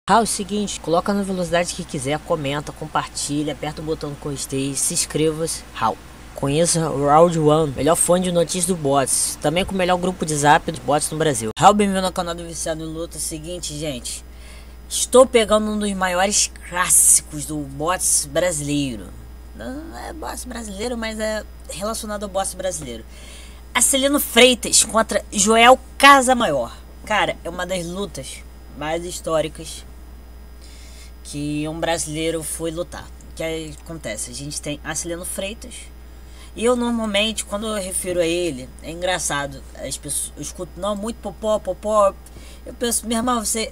É o seguinte, coloca na velocidade que quiser, comenta, compartilha, aperta o botão gostei, se inscreva-se. Conheça o Round One, melhor fã de notícias do bots, também com o melhor grupo de zap dos bots no Brasil. Bem-vindo ao canal do Viciado em Luta. Seguinte, gente, estou pegando um dos maiores clássicos do bots brasileiro. Não é bots brasileiro, mas é relacionado ao bots brasileiro. Acelino Freitas contra Joel Casamaior. Cara, é uma das lutas mais históricas que um brasileiro foi lutar. O que acontece? A gente tem Acelino Freitas. E eu normalmente, quando eu refiro a ele, é engraçado. As pessoas, eu escuto, não, muito Popó, Popó. Eu penso, meu irmão, você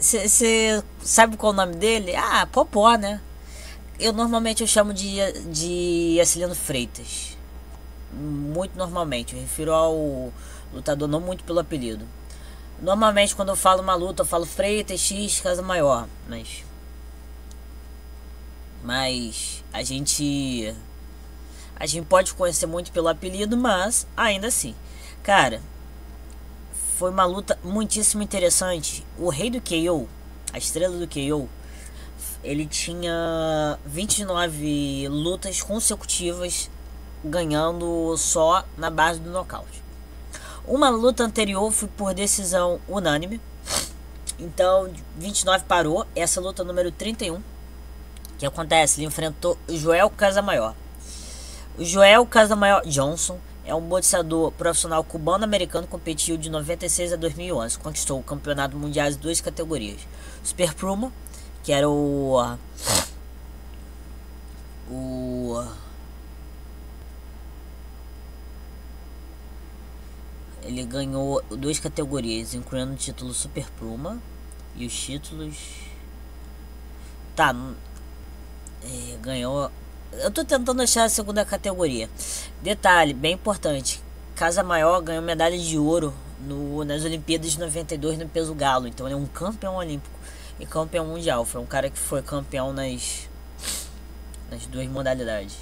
sabe qual é o nome dele? Ah, Popó, né? Eu normalmente chamo de Acelino Freitas. Muito normalmente. Eu refiro ao lutador, não muito pelo apelido. Normalmente quando eu falo uma luta, eu falo Freitas X Casamaior. Mas a gente pode conhecer muito pelo apelido, mas ainda assim, cara, foi uma luta muitíssimo interessante. O rei do KO, a estrela do KO, ele tinha 29 lutas consecutivas ganhando só na base do nocaute. Uma luta anterior foi por decisão unânime. Então 29 parou. Essa luta número 31, que acontece, ele enfrentou o Joel Casamaior. O Joel Casamaior Johnson é um boxeador profissional cubano-americano, competiu de 96 a 2011, conquistou o campeonato mundial em duas categorias: Super Puma, que era ele ganhou duas categorias, incluindo o título Super Puma e os títulos. Ganhou. Eu tô tentando achar a segunda categoria. Detalhe bem importante: Casamaior ganhou medalha de ouro nas Olimpíadas de 92 no peso galo. Então ele é um campeão olímpico e campeão mundial. Foi um cara que foi campeão nas duas modalidades.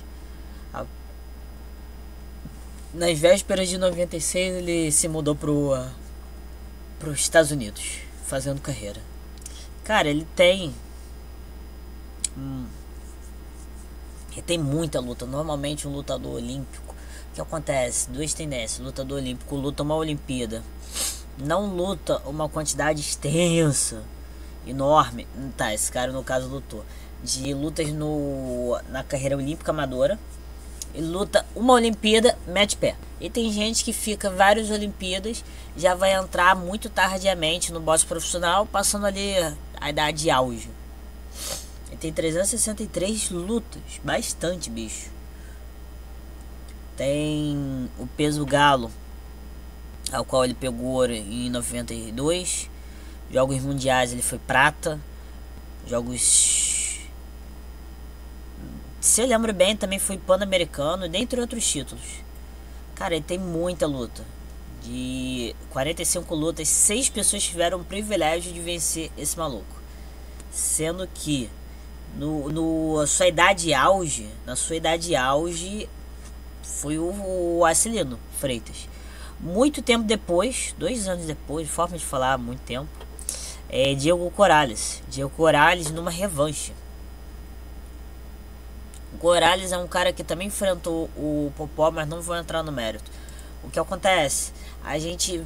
Nas vésperas de 96 ele se mudou pros Estados Unidos, fazendo carreira. Cara, ele tem muita luta. Normalmente um lutador olímpico, o que acontece? Duas tendências: lutador olímpico luta uma Olimpíada, não luta uma quantidade extensa, enorme. Tá, esse cara no caso lutou de lutas na carreira olímpica amadora. Ele luta uma Olimpíada, mete pé. E tem gente que fica várias Olimpíadas, já vai entrar muito tardiamente no boxe profissional, passando ali a idade de auge. Ele tem 363 lutas, bastante, bicho. Tem o peso galo, ao qual ele pegou em 92. Jogos mundiais ele foi prata. Se eu lembro bem, também foi pan-americano, dentre outros títulos. Cara, ele tem muita luta. De 45 lutas, 6 pessoas tiveram o privilégio de vencer esse maluco. Sendo que na sua idade auge foi o Acelino Freitas. Muito tempo depois, 2 anos depois, forma de falar, muito tempo, Diego Corrales numa revanche. Corrales é um cara que também enfrentou o Popó, mas não vou entrar no mérito. O que acontece? A gente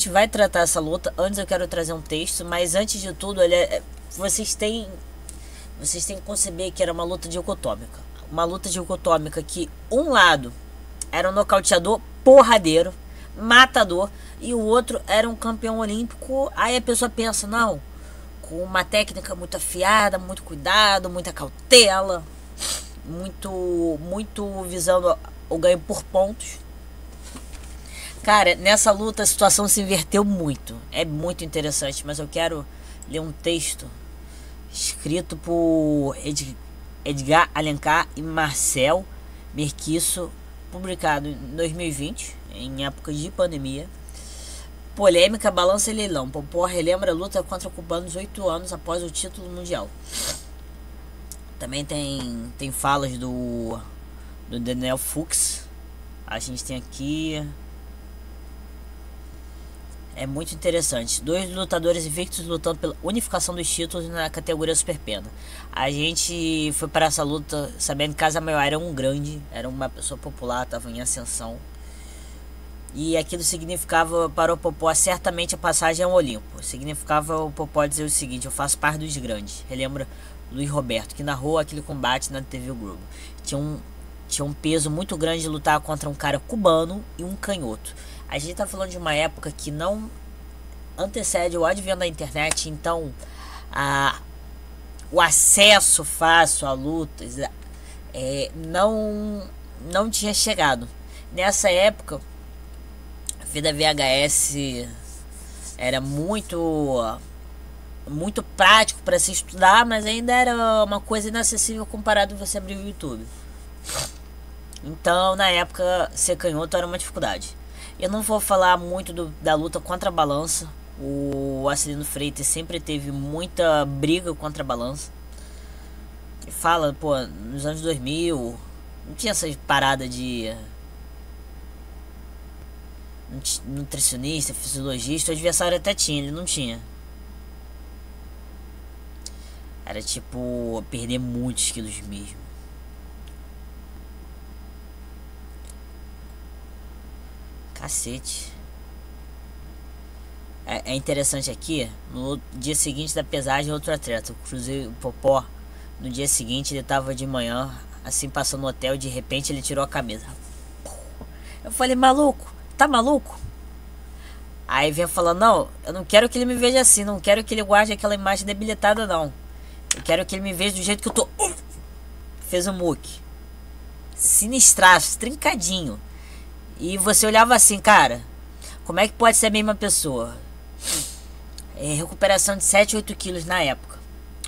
vai tratar essa luta. Antes eu quero trazer um texto, mas antes de tudo, vocês têm que conceber que era uma luta dicotômica. Uma luta dicotômica que um lado era um nocauteador porradeiro, matador, e o outro era um campeão olímpico. Aí a pessoa pensa, não, com uma técnica muito afiada, muito cuidado, muita cautela, muito visando o ganho por pontos. Cara, nessa luta a situação se inverteu muito. É muito interessante, mas eu quero ler um texto escrito por Edgar Alencar e Marcel Merquisso, publicado em 2020, em época de pandemia. Polêmica, balança e leilão. Popó relembra a luta contra cubanos 8 anos após o título mundial. Também tem falas do Daniel Fuchs. A gente tem aqui É muito interessante. Dois lutadores invictos lutando pela unificação dos títulos na categoria Super Pena. A gente foi para essa luta sabendo que Casa Maior era um grande, era uma pessoa popular, estava em ascensão. E aquilo significava para o Popó certamente a passagem ao Olimpo. Significava o Popó dizer o seguinte: eu faço parte dos grandes. Relembra Luiz Roberto, que narrou aquele combate na TV Globo. Tinha um peso muito grande de lutar contra um cara cubano e um canhoto. A gente tá falando de uma época que não antecede o advento da internet, então o acesso fácil a lutas não tinha chegado. Nessa época, a fita VHS era muito prático para se estudar, mas ainda era uma coisa inacessível comparado a você abrir o YouTube. Então, na época, ser canhoto era uma dificuldade. Eu não vou falar muito da luta contra a balança. O Acelino Freitas sempre teve muita briga contra a balança. E fala, pô, nos anos 2000 não tinha essa parada de nutricionista, fisiologista. O adversário até tinha, ele não tinha. Era tipo perder muitos quilos mesmo. Cacete. É interessante aqui, no dia seguinte da pesagem, outro atleta, o Cruzeiro Popó, no dia seguinte ele tava de manhã, assim passando no hotel, e de repente ele tirou a camisa. Eu falei, maluco, tá maluco? Aí vem falando, não, eu não quero que ele me veja assim, não quero que ele guarde aquela imagem debilitada não. Eu quero que ele me veja do jeito que eu tô. Fez um muque. Sinistraço, trincadinho. E você olhava assim, cara, como é que pode ser a mesma pessoa? Recuperação de 7, 8 quilos na época.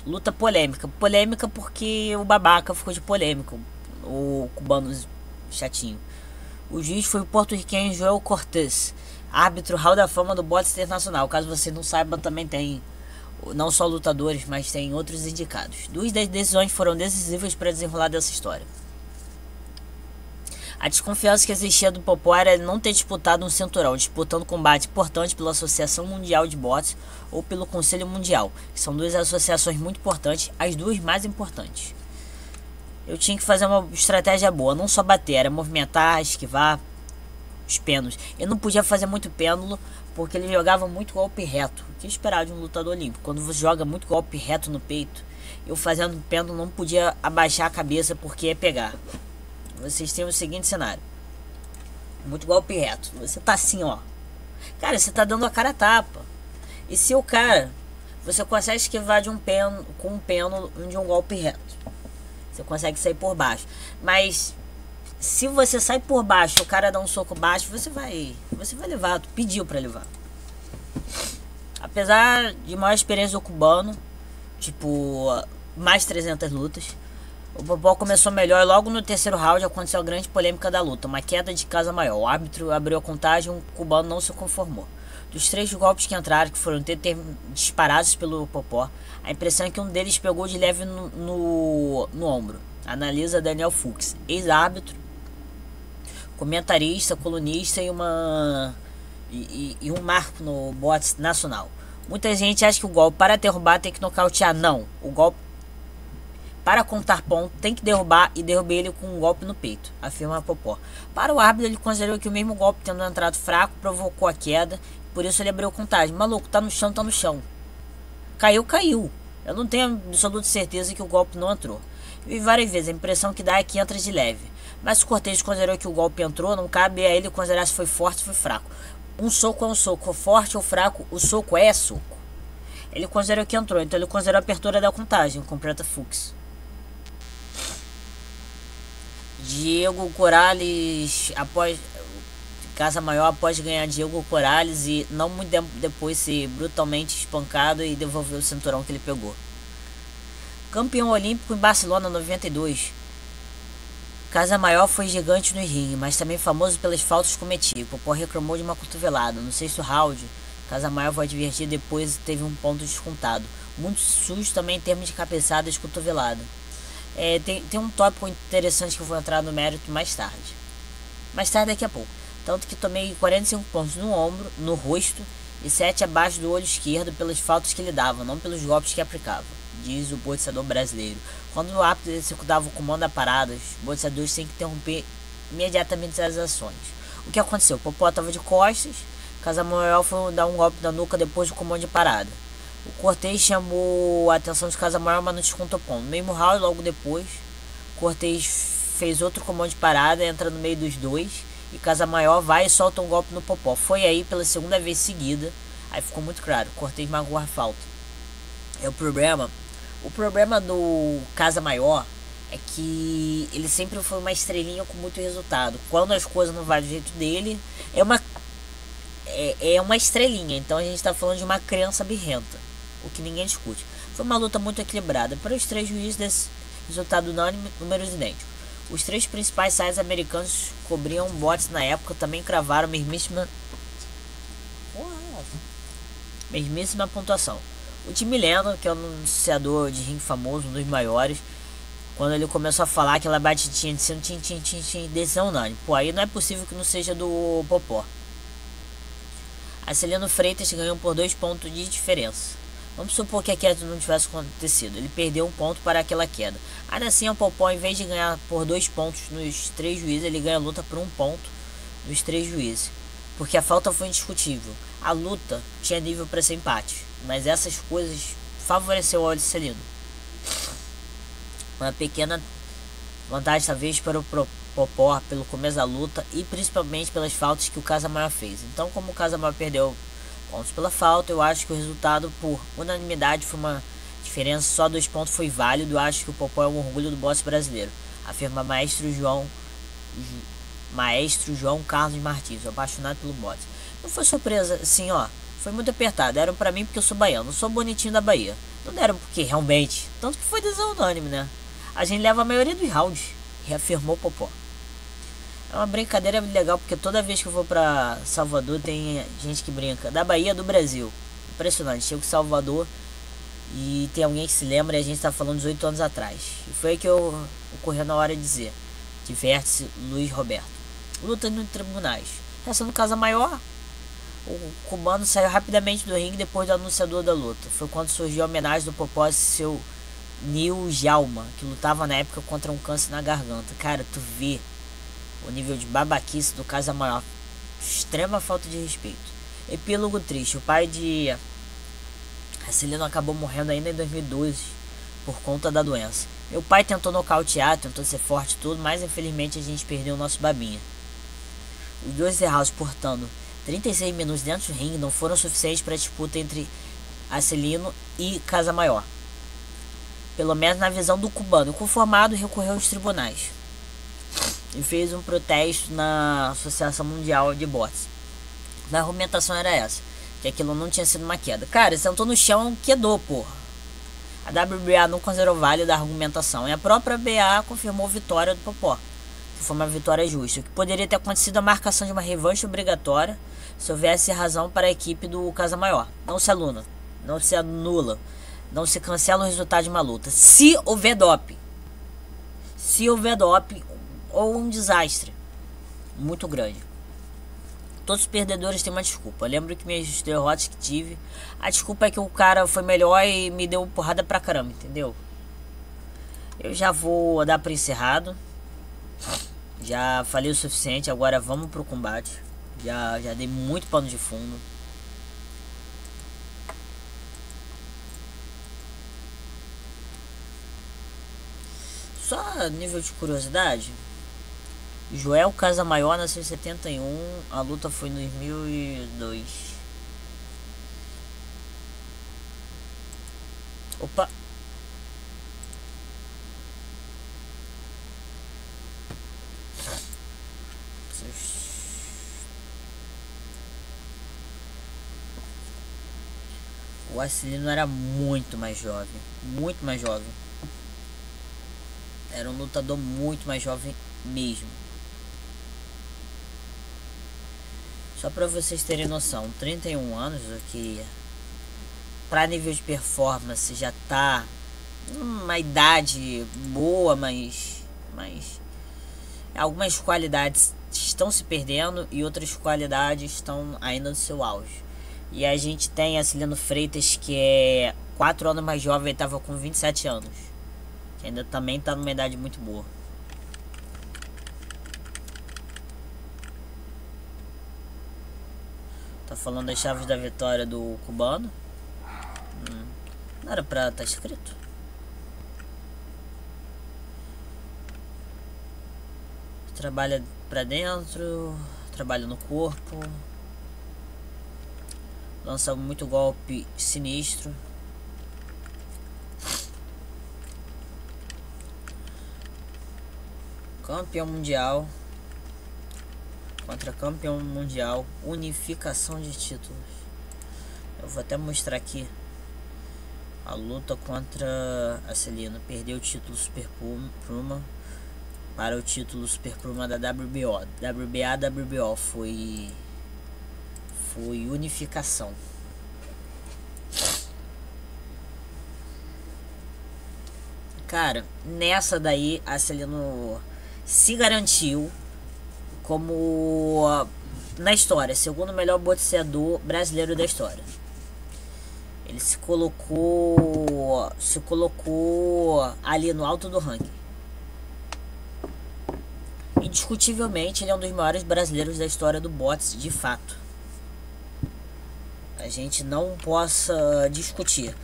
Luta polêmica. Polêmica porque o babaca ficou de polêmica. O cubano chatinho. O juiz foi o porto-riquenho Joel Cortez, árbitro Hall da Fama do boxe internacional. Caso você não saiba, também tem não só lutadores, mas tem outros indicados. Duas das decisões foram decisivas para desenrolar dessa história. A desconfiança que existia do Popó era não ter disputado um cinturão, disputando combate importante pela Associação Mundial de Boxe ou pelo Conselho Mundial, que são duas associações muito importantes, as duas mais importantes. Eu tinha que fazer uma estratégia boa, não só bater, era movimentar, esquivar os pêndulos. Eu não podia fazer muito pêndulo, porque ele jogava muito golpe reto. O que esperar de um lutador olímpico? Quando você joga muito golpe reto no peito, eu fazendo pêndulo não podia abaixar a cabeça porque ia pegar. Vocês têm o seguinte cenário: muito golpe reto, você tá assim, ó, cara, você tá dando a cara a tapa. E se o cara, você consegue esquivar de um pêndulo, com um pêndulo de um golpe reto, você consegue sair por baixo. Mas se você sai por baixo e o cara dá um soco baixo, você vai levar, tu pediu pra levar. Apesar de maior experiência do cubano, tipo, mais 300 lutas, o Popó começou melhor e logo no terceiro round aconteceu a grande polêmica da luta, uma queda de Casa Maior. O árbitro abriu a contagem e o cubano não se conformou. Dos 3 golpes que entraram, que foram disparados pelo Popó, a impressão é que um deles pegou de leve no ombro. Analisa Daniel Fux, ex-árbitro, comentarista, colunista e um marco no boxe nacional. Muita gente acha que o golpe para derrubar tem que nocautear. Não, o golpe para contar ponto, tem que derrubar e derrubei ele com um golpe no peito, afirma Popó. Para o árbitro, ele considerou que o mesmo golpe, tendo entrado fraco, provocou a queda, por isso ele abriu contagem. Maluco, tá no chão, tá no chão. Caiu, caiu. Eu não tenho absoluta certeza que o golpe não entrou. Vi várias vezes, a impressão que dá é que entra de leve. Mas o Cortez considerou que o golpe entrou, não cabe a ele considerar se foi forte ou foi fraco. Um soco é um soco, forte ou fraco, o soco é soco. Ele considerou que entrou, então ele considerou a abertura da contagem, completa Fux. Diego Corrales, após Casa Maior, após ganhar Diego Corrales e não muito tempo depois ser brutalmente espancado e devolver o cinturão que ele pegou. Campeão olímpico em Barcelona 92. Casa Maior foi gigante no ringue, mas também famoso pelas faltas cometidas. Popó reclamou de uma cotovelada. No sexto round, Casa Maior foi advertido, depois teve um ponto descontado. Muito sujo também em termos de cabeçada e de cotovelada. Tem um tópico interessante que eu vou entrar no mérito mais tarde. Mais tarde, daqui a pouco. Tanto que tomei 45 pontos no ombro, no rosto e 7 abaixo do olho esquerdo pelas faltas que ele dava, não pelos golpes que aplicava, diz o boxeador brasileiro. Quando o árbitro executava o comando a paradas, os boxeadores têm que interromper imediatamente as ações. O que aconteceu? O Popó estava de costas, Casamoel foi dar um golpe na nuca depois do comando de parada. O Cortez chamou a atenção de Casamoel, mas não descontou ponto. No mesmo round, logo depois, Cortez fez outro comando de parada, entra no meio dos dois, e Casamoel vai e solta um golpe no Popó. Foi aí pela segunda vez seguida, aí ficou muito claro, Cortez marcou a falta. É o problema do Casamoel é que ele sempre foi uma estrelinha com muito resultado. Quando as coisas não vão do jeito dele, é uma estrelinha. Então a gente está falando de uma criança birrenta, o que ninguém discute. Foi uma luta muito equilibrada. Para os três juízes, desse resultado unânime, números idênticos. Os três principais sites americanos cobriam bots na época, também cravaram mesmíssima pontuação. O Tim Lennon, que é um anunciador de ringue famoso, um dos maiores, quando ele começou a falar aquela batidinha de cima, decisão unânime. Pô, aí não é possível que não seja do Popó. A Celino Freitas ganhou por 2 pontos de diferença. Vamos supor que a queda não tivesse acontecido. Ele perdeu 1 ponto para aquela queda. Ainda assim, o Popó, em vez de ganhar por 2 pontos nos 3 juízes, ele ganha a luta por 1 ponto nos 3 juízes. Porque a falta foi indiscutível. A luta tinha nível para ser empate. Mas essas coisas favoreceu o Celino. Uma pequena vantagem talvez para o Popó pelo começo da luta e principalmente pelas faltas que o Casamoel fez. Então, como o Casamoel perdeu pontos pela falta, eu acho que o resultado por unanimidade foi uma diferença, só 2 pontos foi válido. Eu acho que o Popó é um orgulho do boxe brasileiro, afirma maestro João Carlos Martins, apaixonado pelo boxe. Não foi surpresa, assim, ó, foi muito apertado. Deram pra mim porque eu sou baiano, eu sou bonitinho da Bahia. Não deram porque realmente, tanto que foi decisão unânime, né? A gente leva a maioria dos rounds, reafirmou Popó. É uma brincadeira legal, porque toda vez que eu vou pra Salvador tem gente que brinca. Da Bahia, do Brasil. Impressionante. Chego em Salvador e tem alguém que se lembra, e a gente tá falando 18 anos atrás. E foi aí que ocorreu na hora de dizer. Diverte-se Luiz Roberto. Luta nos tribunais. Essa no Casamoel, o cubano saiu rapidamente do ringue depois do anunciador da luta. Foi quando surgiu a homenagem do Popó e seu Nil Djalma, que lutava na época contra um câncer na garganta. Cara, tu vê o nível de babaquice do Casamoel. Extrema falta de respeito. Epílogo triste. O pai de Celino acabou morrendo ainda em 2012 por conta da doença. Meu pai tentou nocautear, tentou ser forte e tudo, mas infelizmente a gente perdeu o nosso babinha. Os dois rounds, portanto, 36 minutos dentro do ringue, não foram suficientes para a disputa entre Celino e Casamoel. Pelo menos na visão do cubano. O conformado recorreu aos tribunais e fez um protesto na Associação Mundial de Boxe. A argumentação era essa, que aquilo não tinha sido uma queda. Cara, sentou no chão, quedou, porra. A WBA não considerou válida a argumentação e a própria BA confirmou a vitória do Popó, que foi uma vitória justa. O que poderia ter acontecido a marcação de uma revanche obrigatória se houvesse razão para a equipe do Casamoel. Não se anula, não se cancela o resultado de uma luta. Se houver doping ou um desastre muito grande. Todos os perdedores têm uma desculpa. Eu lembro que minhas derrotas que tive, a desculpa é que o cara foi melhor e me deu porrada pra caramba, entendeu? Eu já vou dar pra encerrado. Já falei o suficiente, agora vamos pro combate. Já dei muito pano de fundo. Só nível de curiosidade, Joel Casamoel nasceu em 71, a luta foi em 2002. Opa! O Celino era muito mais jovem, muito mais jovem. Era um lutador muito mais jovem mesmo. Só pra vocês terem noção, 31 anos, o que pra nível de performance já tá uma idade boa, mas algumas qualidades estão se perdendo e outras qualidades estão ainda no seu auge. E a gente tem a Celino Freitas, que é 4 anos mais jovem, tava com 27 anos. Que ainda também tá numa idade muito boa. Tá falando das chaves da vitória do cubano. Não era pra estar escrito. Trabalha pra dentro, trabalha no corpo. Lança muito golpe sinistro. Campeão mundial contra campeão mundial. Unificação de títulos. Eu vou até mostrar aqui a luta contra a Celina. Perdeu o título Super Puma para o título Super Puma da WBO. WBO foi unificação. Cara, nessa daí a Celino se garantiu como, na história, segundo melhor boxeador brasileiro da história. Ele se colocou ali no alto do ranking. Indiscutivelmente, ele é um dos maiores brasileiros da história do boxe, de fato. A gente não possa discutir.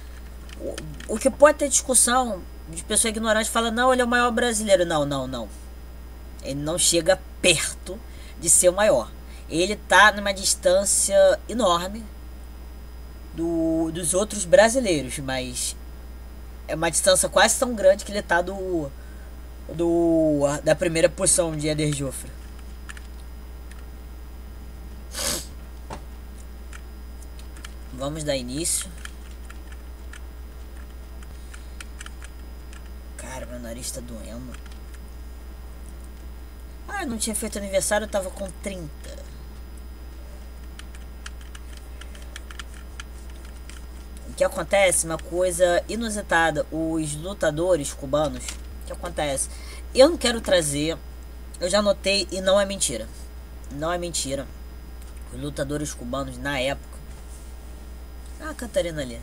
O que pode ter discussão de pessoa ignorante fala, não, ele é o maior brasileiro. Não. Ele não chega perto de ser o maior. Ele tá numa distância enorme dos outros brasileiros, mas é uma distância quase tão grande que ele tá da primeira posição de Eder Joffre. Vamos dar início. Cara, meu nariz tá doendo. Ah, eu não tinha feito aniversário, eu tava com 30. O que acontece? Uma coisa inusitada. Os lutadores cubanos, o que acontece? Eu não quero trazer, eu já notei e não é mentira. Não é mentira. Os lutadores cubanos na época. Ah, a Catarina ali.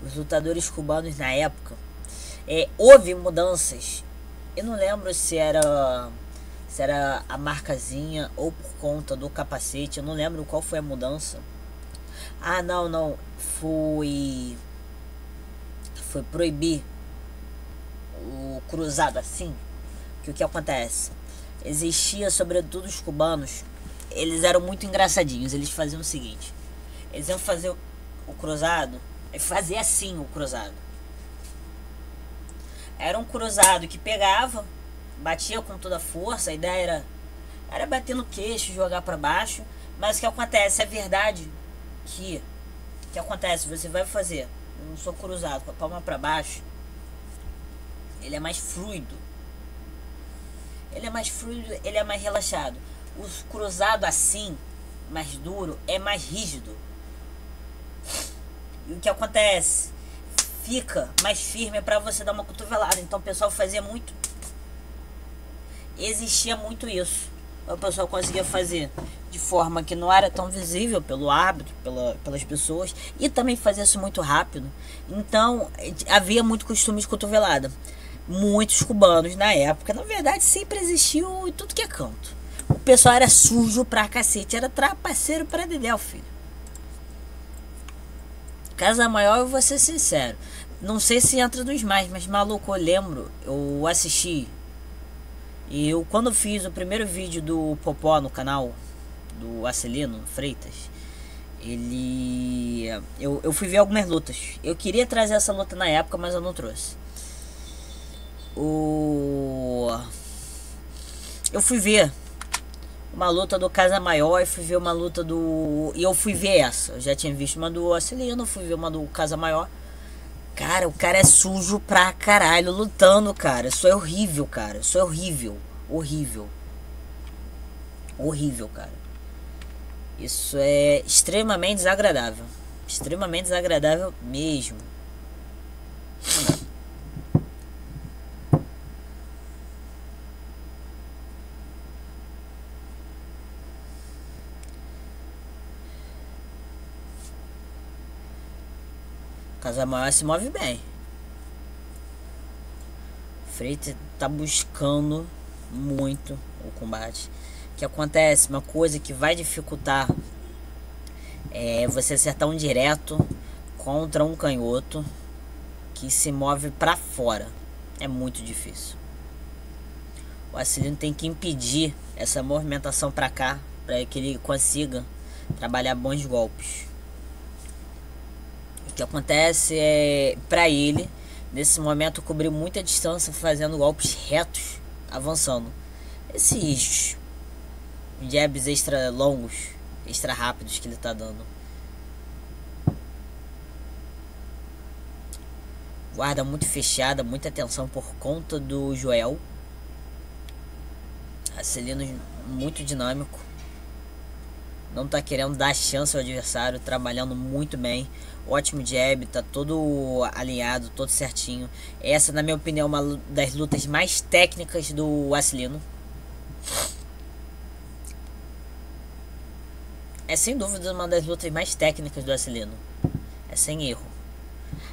Os lutadores cubanos na época. Houve mudanças. Eu não lembro se era a marcazinha ou por conta do capacete. Eu não lembro qual foi a mudança. Ah, não. Foi proibir o cruzado assim. Que o que acontece? Existia, sobretudo os cubanos, eles eram muito engraçadinhos. Eles faziam o seguinte: eles iam fazer o cruzado e fazer assim o cruzado. Era um cruzado que pegava, batia com toda a força. A ideia era bater no queixo, jogar para baixo. Mas o que acontece? É verdade que o que acontece? Você vai fazer um soco cruzado com a palma para baixo, ele é mais fluido. Ele é mais relaxado. O cruzado assim, mais duro, é mais rígido. E o que acontece? Fica mais firme para você dar uma cotovelada. Então o pessoal fazia muito. Existia muito isso. O pessoal conseguia fazer de forma que não era tão visível pelo árbitro, pelas pessoas. E também fazia isso muito rápido. Então havia muito costume de cotovelada. Muitos cubanos na época, na verdade, sempre existiu em tudo que é canto. O pessoal era sujo pra cacete. Era trapaceiro pra dedéu, filho. Casa Maior, eu vou ser sincero, não sei se entra dos mais, mas maluco, eu lembro, eu assisti. E eu, quando fiz o primeiro vídeo do Popó no canal do Celino Freitas, eu fui ver algumas lutas. Eu queria trazer essa luta na época, mas eu não trouxe. Eu fui ver uma luta do Casa Maior e fui ver uma luta do... E eu fui ver essa. Eu já tinha visto uma do Celino, fui ver uma do Casa Maior. Cara, o cara é sujo pra caralho lutando, cara. Isso é horrível, cara. Isso é horrível. Horrível. Horrível, cara. Isso é extremamente desagradável. Extremamente desagradável mesmo. Casa Maior se move bem. Freitas tá buscando muito o combate. O que acontece? Uma coisa que vai dificultar é você acertar um direto contra um canhoto que se move para fora. É muito difícil. O Acilino tem que impedir essa movimentação para cá, para que ele consiga trabalhar bons golpes. O que acontece é, para ele, nesse momento, cobrir muita distância fazendo golpes retos, avançando. Esses jabs extra longos, extra rápidos que ele tá dando. Guarda muito fechada, muita atenção por conta do Joel. Acilino muito dinâmico. Não tá querendo dar chance ao adversário, trabalhando muito bem. Ótimo jab, tá todo alinhado, todo certinho. Essa, na minha opinião, é uma das lutas mais técnicas do Acilino. É sem dúvida uma das lutas mais técnicas do Acilino. É sem erro.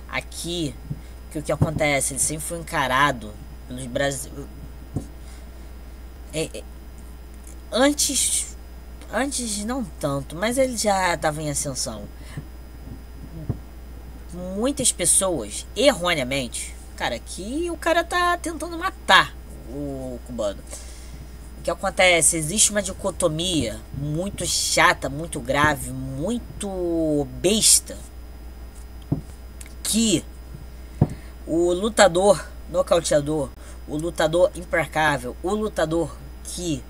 Aqui, que o que acontece? Ele sempre foi encarado pelos brasileiros. Antes não tanto, mas ele já estava em ascensão. Muitas pessoas, erroneamente, cara, que o cara tá tentando matar o cubano. O que acontece? Existe uma dicotomia muito chata, muito grave, muito besta, que o lutador nocauteador, o lutador implacável, o lutador que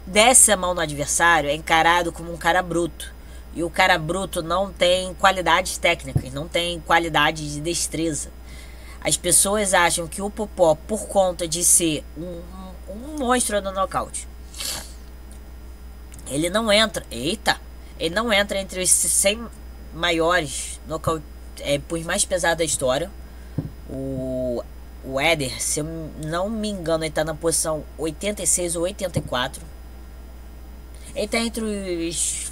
desce a mão no adversário é encarado como um cara bruto. E o cara bruto não tem qualidades técnicas, não tem qualidade de destreza. As pessoas acham que o Popó, por conta de ser um monstro no nocaute, ele não entra. Ele não entra entre os 100 maiores nocaute, por mais pesado da história. O Éder, se eu não me engano, ele tá na posição 86 ou 84. Ele tá entre as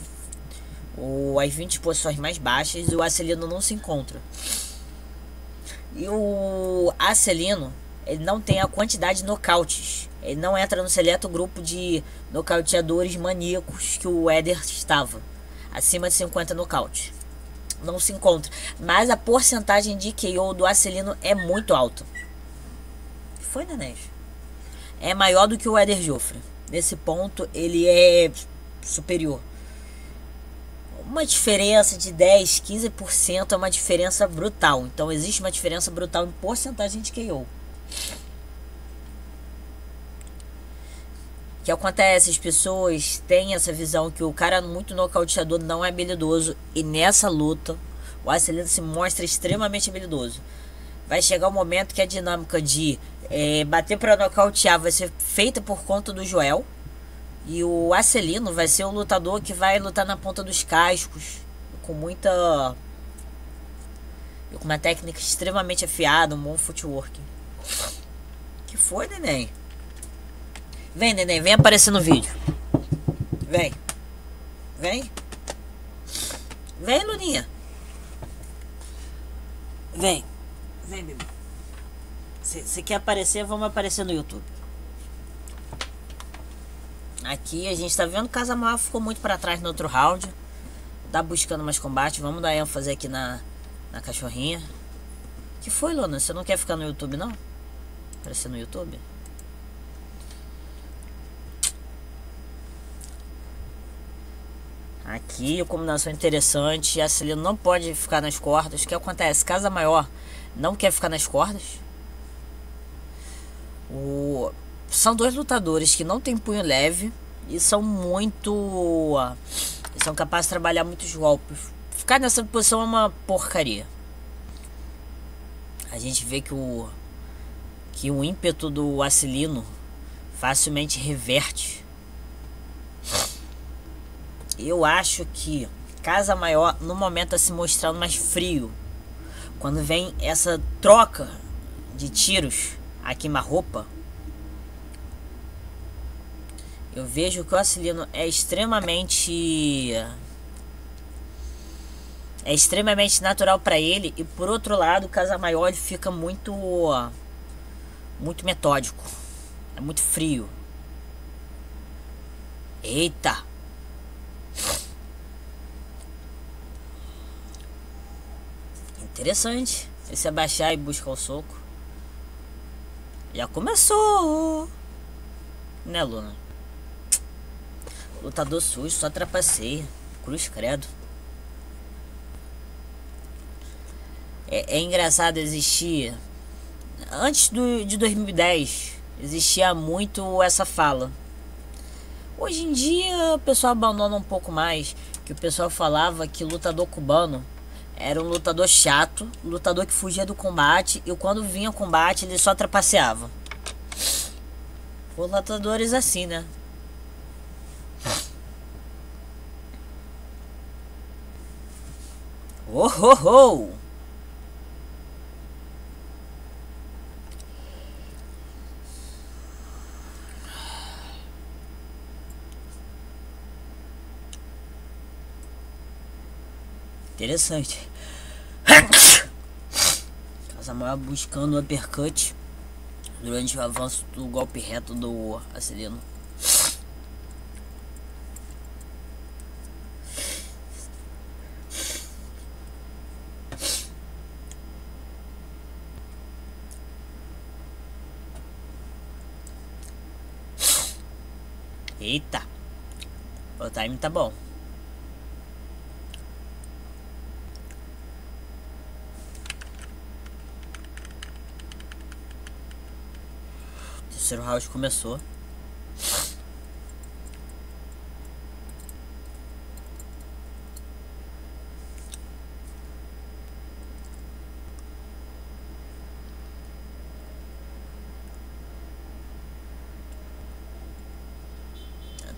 20 posições mais baixas e o Acilino não se encontra. E o Acilino, ele não tem a quantidade de nocautes. Ele não entra no seleto grupo de nocauteadores maníacos que o Éder estava. Acima de 50 nocautes. Não se encontra. Mas a porcentagem de KO do Acilino é muito alta. Foi, Neném? É maior do que o Éder Joffre. Nesse ponto, ele é superior. Uma diferença de 10, 15% é uma diferença brutal. Então, existe uma diferença brutal em porcentagem de KO. O que acontece? As pessoas têm essa visão que o cara muito nocauteador não é habilidoso. E nessa luta, o Acilino se mostra extremamente habilidoso. Vai chegar um momento que a dinâmica de bater para nocautear vai ser feita por conta do Joel. E o Acilino vai ser o lutador que vai lutar na ponta dos cascos. Com uma técnica extremamente afiada, um bom footwork. Que foi, Neném? Vem, Neném, vem aparecer no vídeo. Vem. Vem. Vem, Luninha. Vem. Vem, bebê. Se quer aparecer, vamos aparecer no YouTube. Aqui a gente tá vendo que o Casa Maior ficou muito pra trás no outro round. Tá buscando mais combate. Vamos dar ênfase aqui na cachorrinha. Que foi, Luna? Você não quer ficar no YouTube, não? Aparecer no YouTube? Aqui a combinação interessante. Acilino não pode ficar nas cordas. O que acontece? Casa Maior não quer ficar nas cordas. São dois lutadores que não tem punho leve e são são capazes de trabalhar muitos golpes. Ficar nessa posição é uma porcaria. A gente vê que o ímpeto do Acilino facilmente reverte. Eu acho que Casa Maior no momento está se mostrando mais frio. Quando vem essa troca de tiros a queima-roupa, eu vejo que o Acilino é extremamente é extremamente natural pra ele. E por outro lado, o Casamaior ele fica muito metódico, é muito frio. Eita, interessante. Esse abaixar e buscar o soco. Já começou, né, Luna? Lutador sujo, só trapaceia. Cruz credo. É engraçado existir. Antes de 2010, existia muito essa fala. Hoje em dia o pessoal abandona um pouco mais. Que o pessoal falava que lutador cubano era um lutador chato, lutador que fugia do combate. E quando vinha o combate ele só trapaceava. Os lutadores assim, né? Oh, oh, oh. Interessante. Casamaior buscando o uppercut durante o avanço do golpe reto do Acelino. Eita, o time tá bom. O terceiro round começou.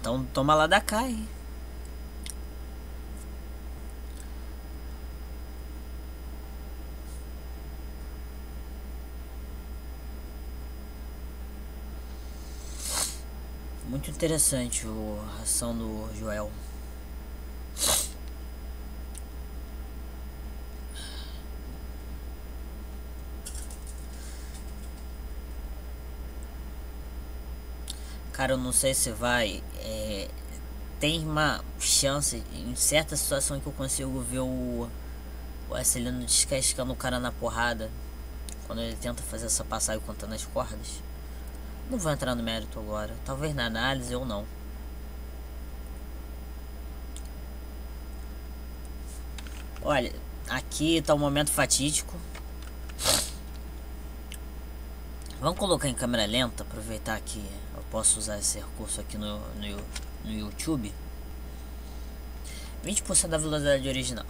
Então toma lá da cá, hein? Muito interessante a ação do Joel. Cara, eu não sei se vai. Tem uma chance em certa situação que eu consigo ver o Acelino descascando o cara na porrada quando ele tenta fazer essa passagem contando as cordas. Não vou entrar no mérito agora. Talvez na análise ou não. Olha, aqui tá um momento fatídico. Vamos colocar em câmera lenta, aproveitar que eu posso usar esse recurso aqui no YouTube. 20% da velocidade original.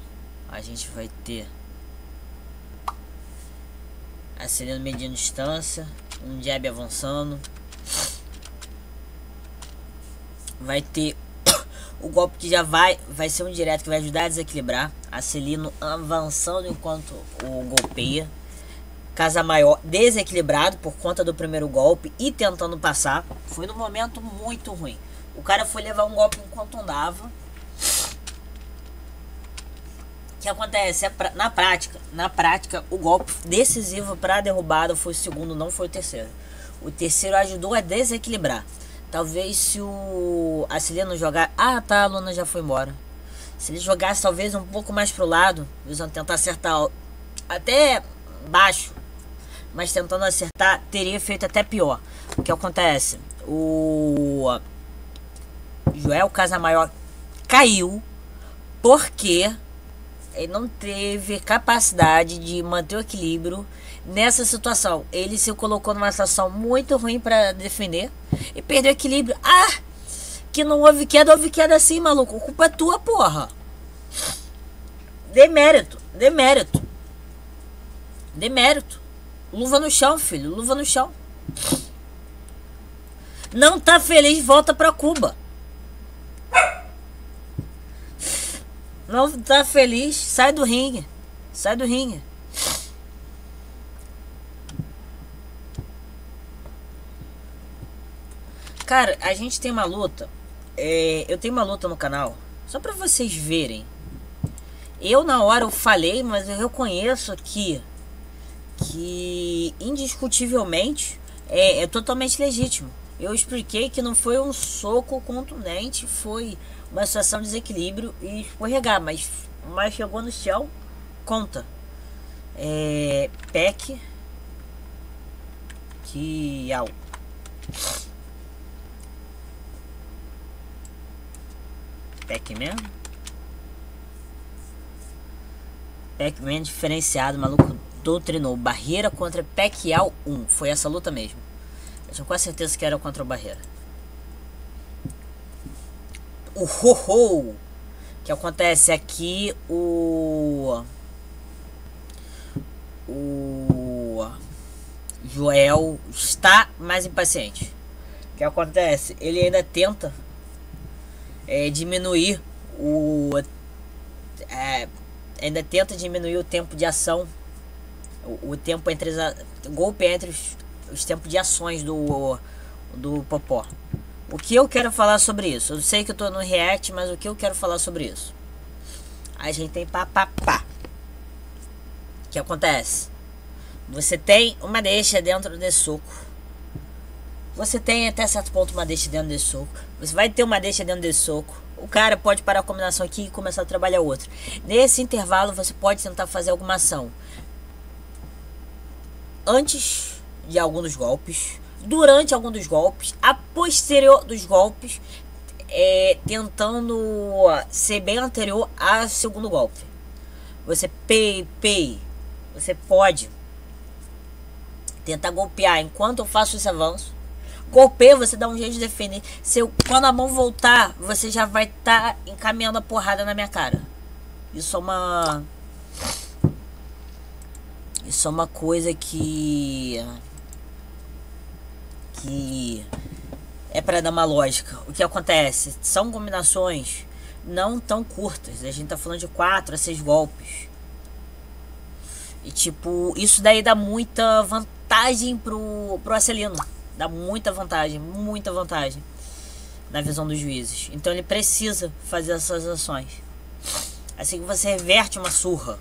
A gente vai ter acelerando medindo distância, um jab avançando. Vai ter o golpe que já vai ser um direto que vai ajudar a desequilibrar. Acelino avançando enquanto o golpeia. Casamaior desequilibrado por conta do primeiro golpe e tentando passar. Foi num momento muito ruim. O cara foi levar um golpe enquanto andava. O que acontece? Na prática, o golpe decisivo para a derrubada foi o segundo, não foi o terceiro. O terceiro ajudou a desequilibrar. Talvez se o Acelino jogar... Ah, tá, a Luna já foi embora. Se ele jogasse talvez um pouco mais pro lado, visando tentar acertar até baixo, mas tentando acertar, teria feito até pior. O que acontece? O Joel Casamaior caiu porque ele não teve capacidade de manter o equilíbrio nessa situação. Ele se colocou numa situação muito ruim para defender e perdeu o equilíbrio. Ah, que não houve queda assim, maluco. A culpa é tua, porra. Demérito. Luva no chão, filho. Luva no chão. Não tá feliz, volta pra Cuba. Não tá feliz, sai do ringue. Cara, a gente tem uma luta. Eu tenho uma luta no canal. Só pra vocês verem. Eu na hora eu falei, mas eu reconheço que indiscutivelmente é totalmente legítimo. Eu expliquei que não foi um soco contundente, foi uma situação de desequilíbrio e escorregar, mas chegou no chão, conta. Peck Kiao. Pac-Man? Pac-Man diferenciado, maluco doutrinou. Barreira contra Pacquiao 1. Foi essa luta mesmo. Eu tinha quase certeza que era contra o Barreira. O ho-ho! Que acontece aqui, o Joel está mais impaciente. O que acontece? Ele ainda tenta diminuir ainda tenta diminuir o tempo de ação, o tempo entre golpe entre os tempos de ações do Popó. O que eu quero falar sobre isso? Eu sei que eu tô no react, mas o que eu quero falar sobre isso? A gente tem pá. O que acontece? Você tem uma deixa dentro desse soco. Você tem até certo ponto uma deixa dentro desse soco. Você vai ter uma deixa dentro desse soco. O cara pode parar a combinação aqui e começar a trabalhar outra. Nesse intervalo você pode tentar fazer alguma ação antes de algum dos golpes, durante algum dos golpes, a posterior dos golpes, tentando ser bem anterior ao segundo golpe. Você você pode tentar golpear enquanto eu faço esse avanço. Golpeia, você dá um jeito de defender. Quando a mão voltar, você já vai estar encaminhando a porrada na minha cara. Isso é uma coisa que é para dar uma lógica. O que acontece? São combinações não tão curtas. A gente tá falando de 4 a 6 golpes. E tipo, isso daí dá muita vantagem pro Acelino. Dá muita vantagem na visão dos juízes. Então ele precisa fazer essas ações. Assim que você reverte uma surra,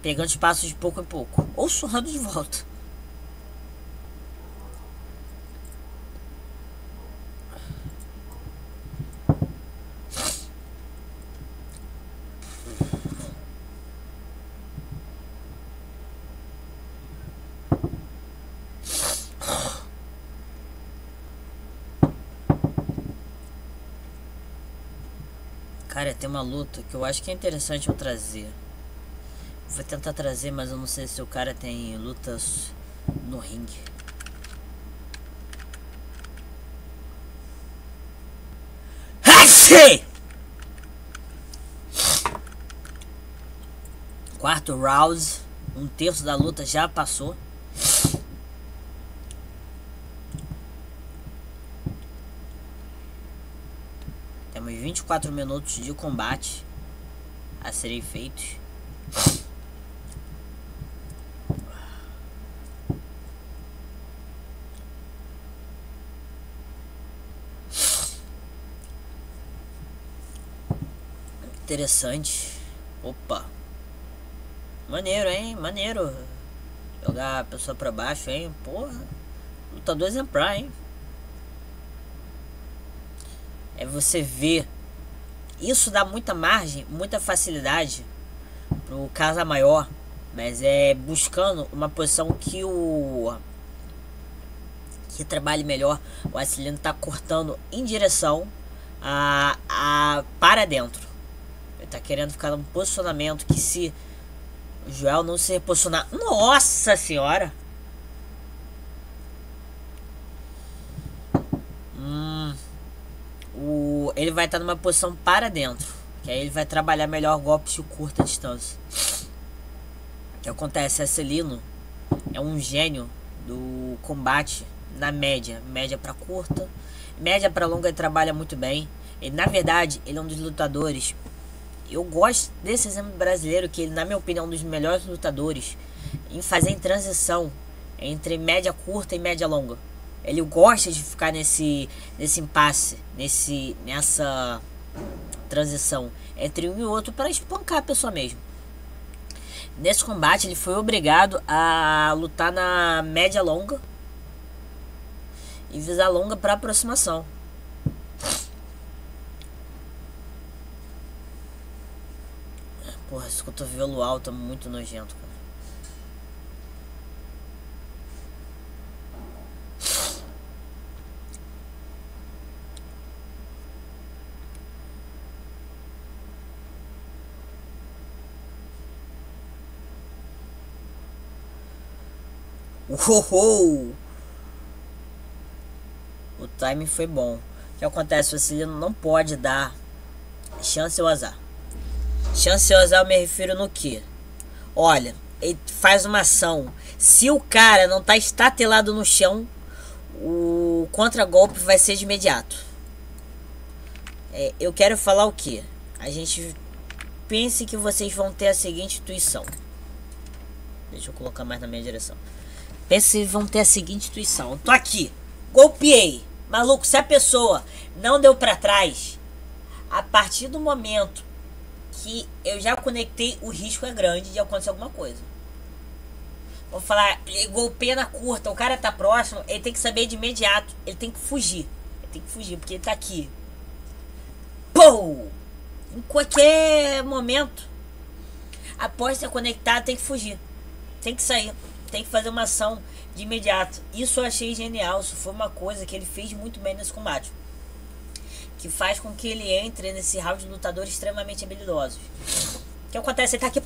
pegando espaços de pouco em pouco, ou surrando de volta. Cara, tem uma luta que eu acho que é interessante eu trazer. Vou tentar trazer, mas eu não sei se o cara tem lutas no ringue. Quarto round, 1/3 da luta já passou. Temos 24 minutos de combate a serem feitos. Interessante. Opa. Maneiro, hein? Maneiro. Jogar a pessoa pra baixo, hein? Porra. Lutador exemplar, hein? Você vê. Isso dá muita margem, muita facilidade pro Casa Maior. Mas buscando uma posição que trabalhe melhor. O Acelino tá cortando em direção para dentro. Ele tá querendo ficar num posicionamento que, se o Joel não se reposicionar, nossa senhora, ele vai estar numa posição para dentro, que aí ele vai trabalhar melhor golpes de curta distância. O que acontece? Acelino é um gênio do combate na média para curta, média para longa. Ele trabalha muito bem. Ele, na verdade, ele é um dos lutadores. Eu gosto desse exemplo brasileiro, que ele, na minha opinião, é um dos melhores lutadores em fazer transição entre média curta e média longa. Ele gosta de ficar nesse impasse, nessa transição entre um e outro para espancar a pessoa mesmo. Nesse combate ele foi obrigado a lutar na média longa e visar longa para aproximação. Porra, esse cotovelo alto é muito nojento, cara. Uou! O timing foi bom. O que acontece? O Celino não pode dar chance ao azar. Chance ao azar eu me refiro no que? Olha, ele faz uma ação. Se o cara não tá estatelado no chão, o contragolpe vai ser de imediato. Eu quero falar o que? A gente pense que vocês vão ter a seguinte intuição. Deixa eu colocar mais na minha direção. Pense que vão ter a seguinte intuição. Eu tô aqui, golpeei. Maluco, se a pessoa não deu pra trás, a partir do momento que eu já conectei, o risco é grande de acontecer alguma coisa. Vou falar, ele golpeia na curta, o cara tá próximo, ele tem que saber de imediato, ele tem que fugir. Ele tem que fugir, porque ele tá aqui. Pou! Em qualquer momento, após ser conectado, tem que fugir. Tem que sair. Tem que fazer uma ação de imediato. Isso eu achei genial. Isso foi uma coisa que ele fez muito bem nesse combate, que faz com que ele entre nesse round de lutadores extremamente habilidosos. O que acontece? Ele tá aqui.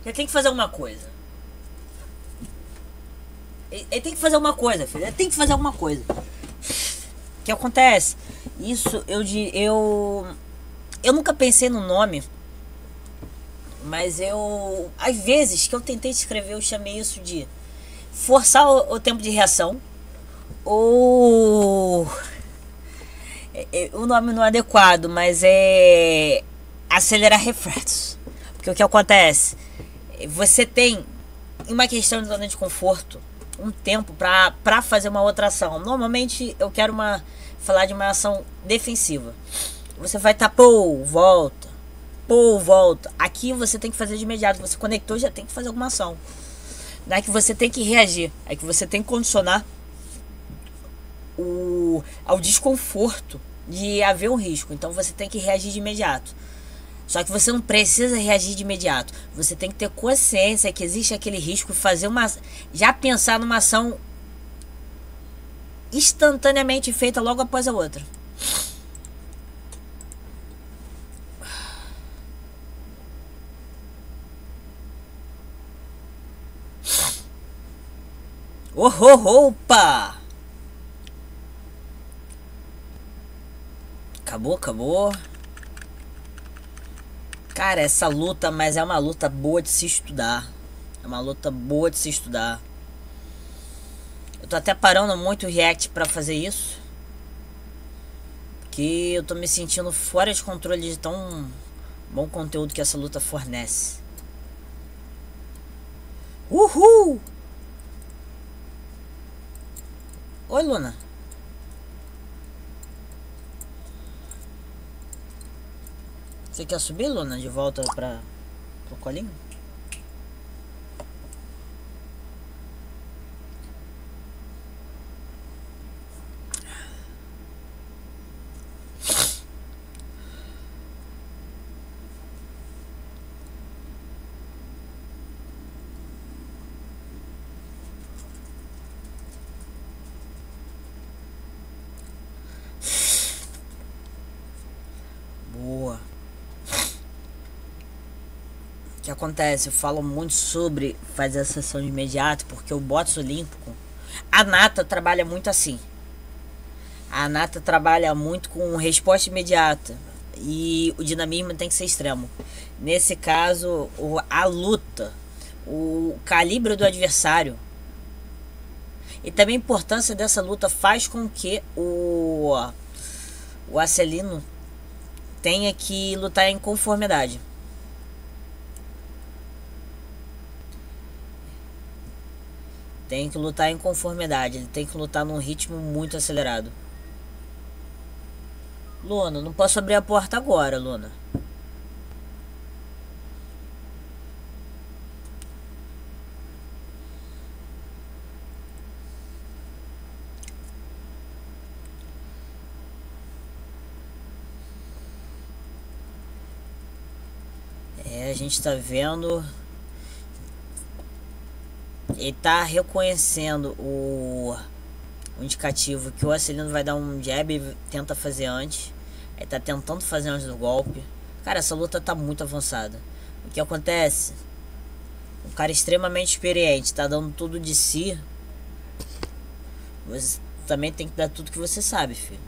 Ele tem que fazer alguma coisa. Ele tem que fazer alguma coisa, filho. Ele tem que fazer alguma coisa. O que acontece? Isso eu nunca pensei no nome, mas às vezes que eu tentei escrever, eu chamei isso de forçar o tempo de reação, ou o nome não é adequado, mas é acelerar reflexos. Porque o que acontece? Você tem, em uma questão de zona de conforto, um tempo pra fazer uma outra ação. Normalmente eu quero falar de uma ação defensiva. Você vai estar, volta. Aqui você tem que fazer de imediato. Você conectou, já tem que fazer alguma ação. Não é que você tem que reagir, é que você tem que condicionar ao desconforto de haver um risco. Então você tem que reagir de imediato. Só que você não precisa reagir de imediato. Você tem que ter consciência que existe aquele risco e já pensar numa ação instantaneamente feita logo após a outra. Opa! Acabou. Cara, essa luta, mas é uma luta boa de se estudar. Eu tô até parando muito o react pra fazer isso, porque eu tô me sentindo fora de controle de tão bom conteúdo que essa luta fornece. Uhul! Oi, Luna. Você quer subir, Luna, de volta pro colinho? Boa. O que acontece? Eu falo muito sobre fazer a sessão de imediato, porque o boxe olímpico, a Nata trabalha muito assim. A Nata trabalha muito com resposta imediata e o dinamismo tem que ser extremo. Nesse caso, a luta, o calibre do adversário e também a importância dessa luta faz com que o Acelino tenha que lutar em conformidade. Tem que lutar em conformidade. Ele tem que lutar num ritmo muito acelerado. Luna, não posso abrir a porta agora, Luna. A gente tá vendo. Ele tá reconhecendo o indicativo que o Acelino vai dar um jab e tenta fazer antes. Ele tá tentando fazer antes do golpe. Cara, essa luta tá muito avançada. O que acontece? Um cara extremamente experiente, tá dando tudo de si. Você também tem que dar tudo que você sabe, filho.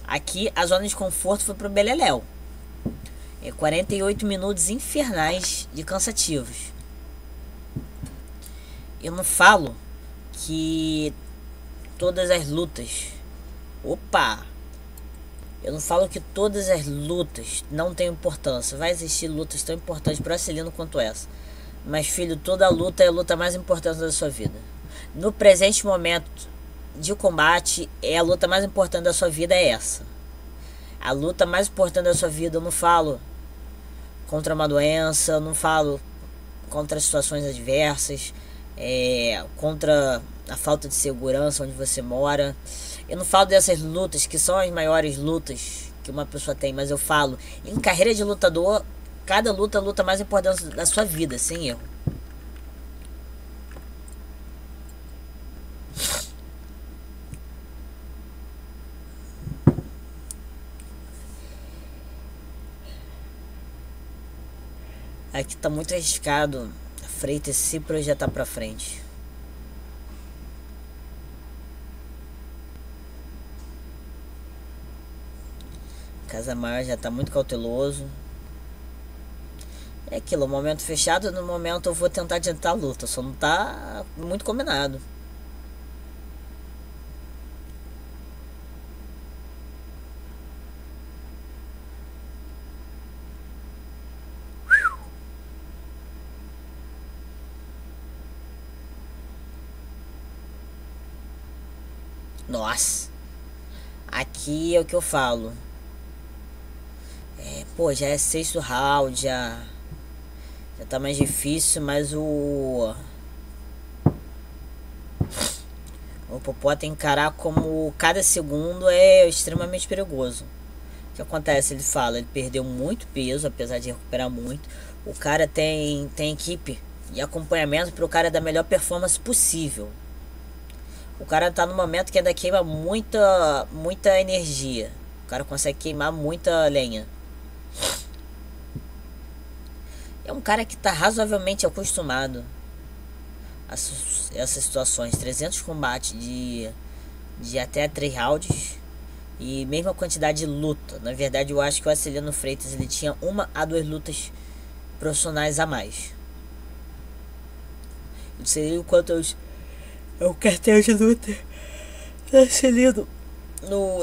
Aqui a zona de conforto foi pro Beleléu. 48 minutos infernais de cansativos. Eu não falo que todas as lutas... Opa! Eu não falo que todas as lutas não têm importância. Vai existir lutas tão importantes para o Acelino quanto essa. Mas, filho, toda luta é a luta mais importante da sua vida. No presente momento de combate, a luta mais importante da sua vida é essa. A luta mais importante da sua vida, eu não falo contra uma doença, eu não falo contra situações adversas, contra a falta de segurança onde você mora. Eu não falo dessas lutas que são as maiores lutas que uma pessoa tem, mas eu falo em carreira de lutador, cada luta é a luta mais importante da sua vida, sem erro. Aqui tá muito arriscado Freitas se projetar pra frente. Casa Maior já tá muito cauteloso. É aquilo, momento fechado. No momento eu vou tentar adiantar a luta, só não tá muito combinado. Nossa, aqui é o que eu falo. Pô, já é sexto round, já tá mais difícil, mas o Popó tem que encarar como cada segundo é extremamente perigoso. O que acontece? Ele fala, ele perdeu muito peso, apesar de recuperar muito. O cara tem equipe e acompanhamento para o cara dar a melhor performance possível. O cara tá no momento que ainda queima muita energia. O cara consegue queimar muita lenha. É um cara que tá razoavelmente acostumado a essas situações. 300 combates de até 3 rounds e mesma quantidade de luta. Na verdade, eu acho que o Acelino Freitas ele tinha 1 a 2 lutas profissionais a mais. Eu sei o quanto o cartel de luta tá Acelino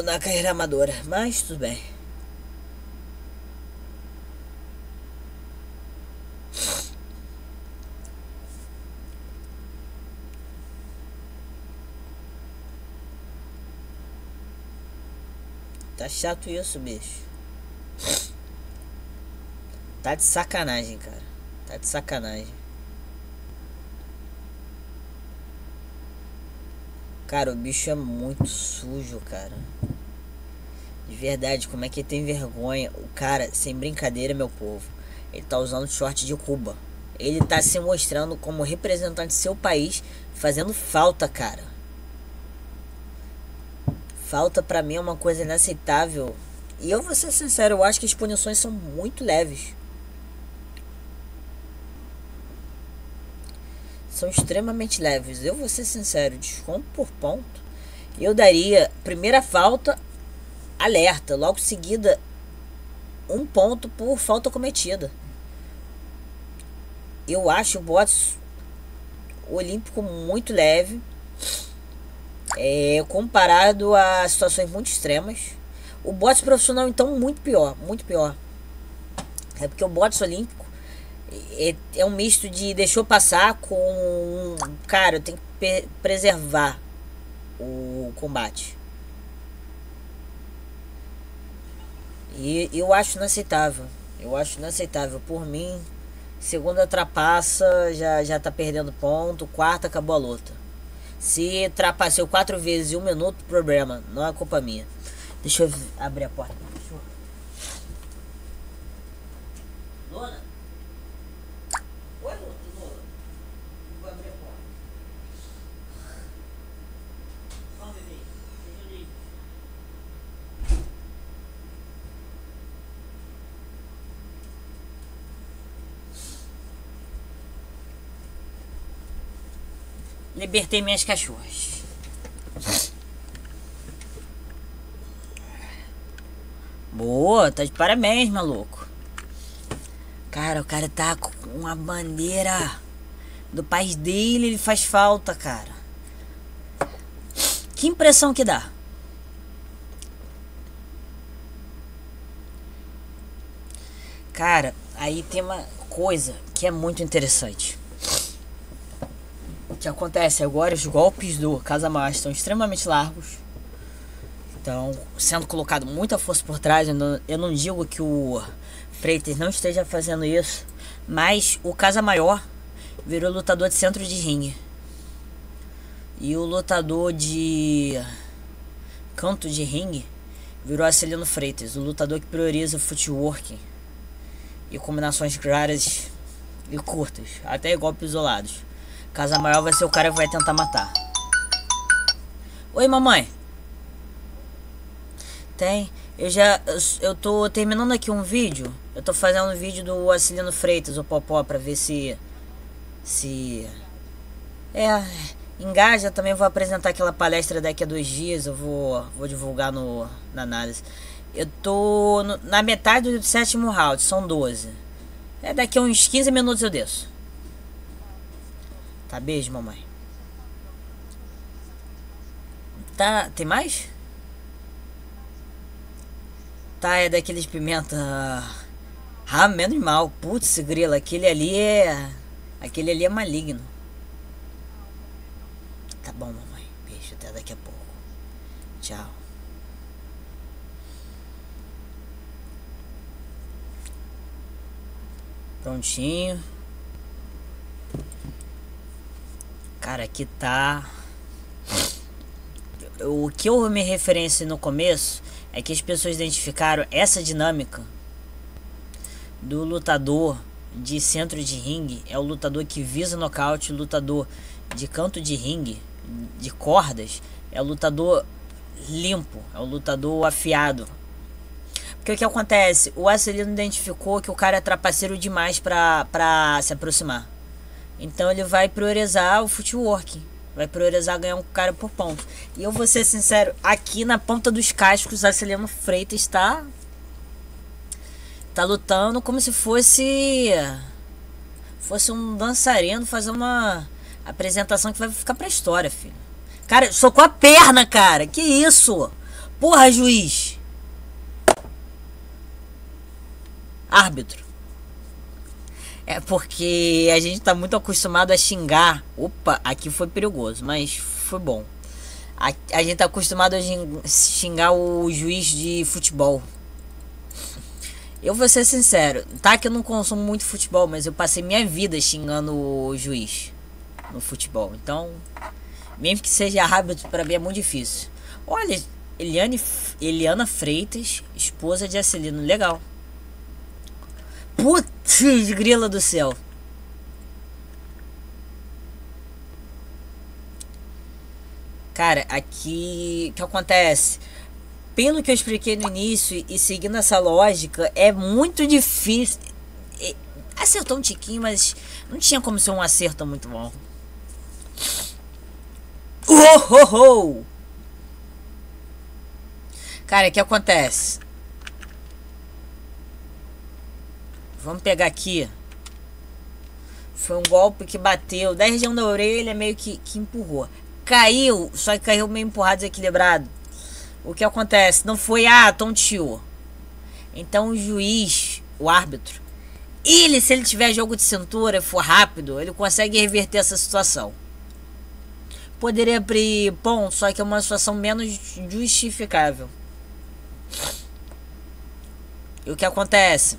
na carreira amadora, mas tudo bem. Tá chato isso, bicho. Tá de sacanagem, cara. Tá de sacanagem. Cara, o bicho é muito sujo, cara. De verdade, como é que ele tem vergonha? O cara, sem brincadeira, meu povo, ele tá usando short de Cuba. Ele tá se mostrando como representante do seu país, fazendo falta, cara. Falta pra mim é uma coisa inaceitável. E eu vou ser sincero, eu acho que as punições são muito leves. São extremamente leves. Eu vou ser sincero, desconto por ponto. Eu daria primeira falta, alerta. Logo seguida, 1 ponto por falta cometida. Eu acho o boxe olímpico muito leve. Comparado a situações muito extremas. O boxe profissional então muito pior. Muito pior. É porque o boxe olímpico é um misto de deixou passar com... Cara, eu tenho que preservar o combate. E eu acho inaceitável. Eu acho inaceitável. Por mim, segunda trapaça, já tá perdendo ponto. Quarta, acabou a luta. Se trapaceou 4 vezes em 1 minuto, problema. Não é culpa minha. Deixa eu abrir a porta. Lona? Oi, Lona. Vou abrir a porta. Vamos, bebê. Seja livre. Libertei minhas cachorras. Boa, tá de parabéns, maluco. Cara, o cara tá com uma bandeira do país dele, ele faz falta, cara. Que impressão que dá. Cara, aí tem uma coisa que é muito interessante. O que acontece agora, os golpes do Casamar estão extremamente largos. Estão sendo colocado muita força por trás. Eu não digo que o Freitas não esteja fazendo isso, mas o Casa Maior virou lutador de centro de ringue. E o lutador de canto de ringue virou Acelino Freitas, o lutador que prioriza footwork e combinações claras e curtas, até golpes isolados. Casa Maior vai ser o cara que vai tentar matar. Oi, mamãe. Tem. Eu tô terminando aqui um vídeo. Eu tô fazendo um vídeo do Acelino Freitas, o Popó, pra ver se engaja. Também vou apresentar aquela palestra daqui a 2 dias. Eu vou divulgar na análise. Eu tô na metade do 7º round, são 12. Daqui a uns 15 minutos eu desço. Tá, beijo, mamãe. Tá, tem mais? Tá, é daqueles pimenta. Menos mal. Putz, grila, aquele ali é maligno. Tá bom, mamãe. Beijo, até daqui a pouco. Tchau. Prontinho. Cara, aqui tá. O que eu me referenciei no começo é que as pessoas identificaram essa dinâmica do lutador de centro de ringue. É o lutador que visa nocaute. O lutador de canto de ringue, de cordas, é o lutador limpo, é o lutador afiado. Porque o que acontece? O Acelino identificou que o cara é trapaceiro demais pra se aproximar. Então ele vai priorizar o footwork, vai priorizar ganhar um cara por ponto. E eu vou ser sincero, aqui na ponta dos cascos, o Acelino Freitas tá lutando como se fosse um dançarino fazer uma apresentação que vai ficar pra história, filho. Cara, socou a perna, cara. Que isso? Porra, juiz. Árbitro. É porque a gente tá muito acostumado a xingar. Opa, aqui foi perigoso, mas foi bom. A gente tá acostumado a xingar o juiz de futebol. Eu vou ser sincero, tá que eu não consumo muito futebol, mas eu passei minha vida xingando o juiz no futebol. Então, mesmo que seja árbitro, pra mim é muito difícil. Olha, Eliana Freitas, esposa de Acelino, legal. Putz, grila do céu. Cara, aqui o que acontece? Pelo que eu expliquei no início e seguindo essa lógica, é muito difícil. Acertou um tiquinho, mas não tinha como ser um acerto muito bom. Cara, o que acontece? Vamos pegar aqui. Foi um golpe que bateu da região da orelha, meio que empurrou. Caiu, só que caiu meio empurrado, desequilibrado. O que acontece? Não foi, tonteou. Então o juiz, o árbitro, se ele tiver jogo de cintura e for rápido, ele consegue reverter essa situação. Poderia abrir ponto, só que é uma situação menos justificável. E o que acontece?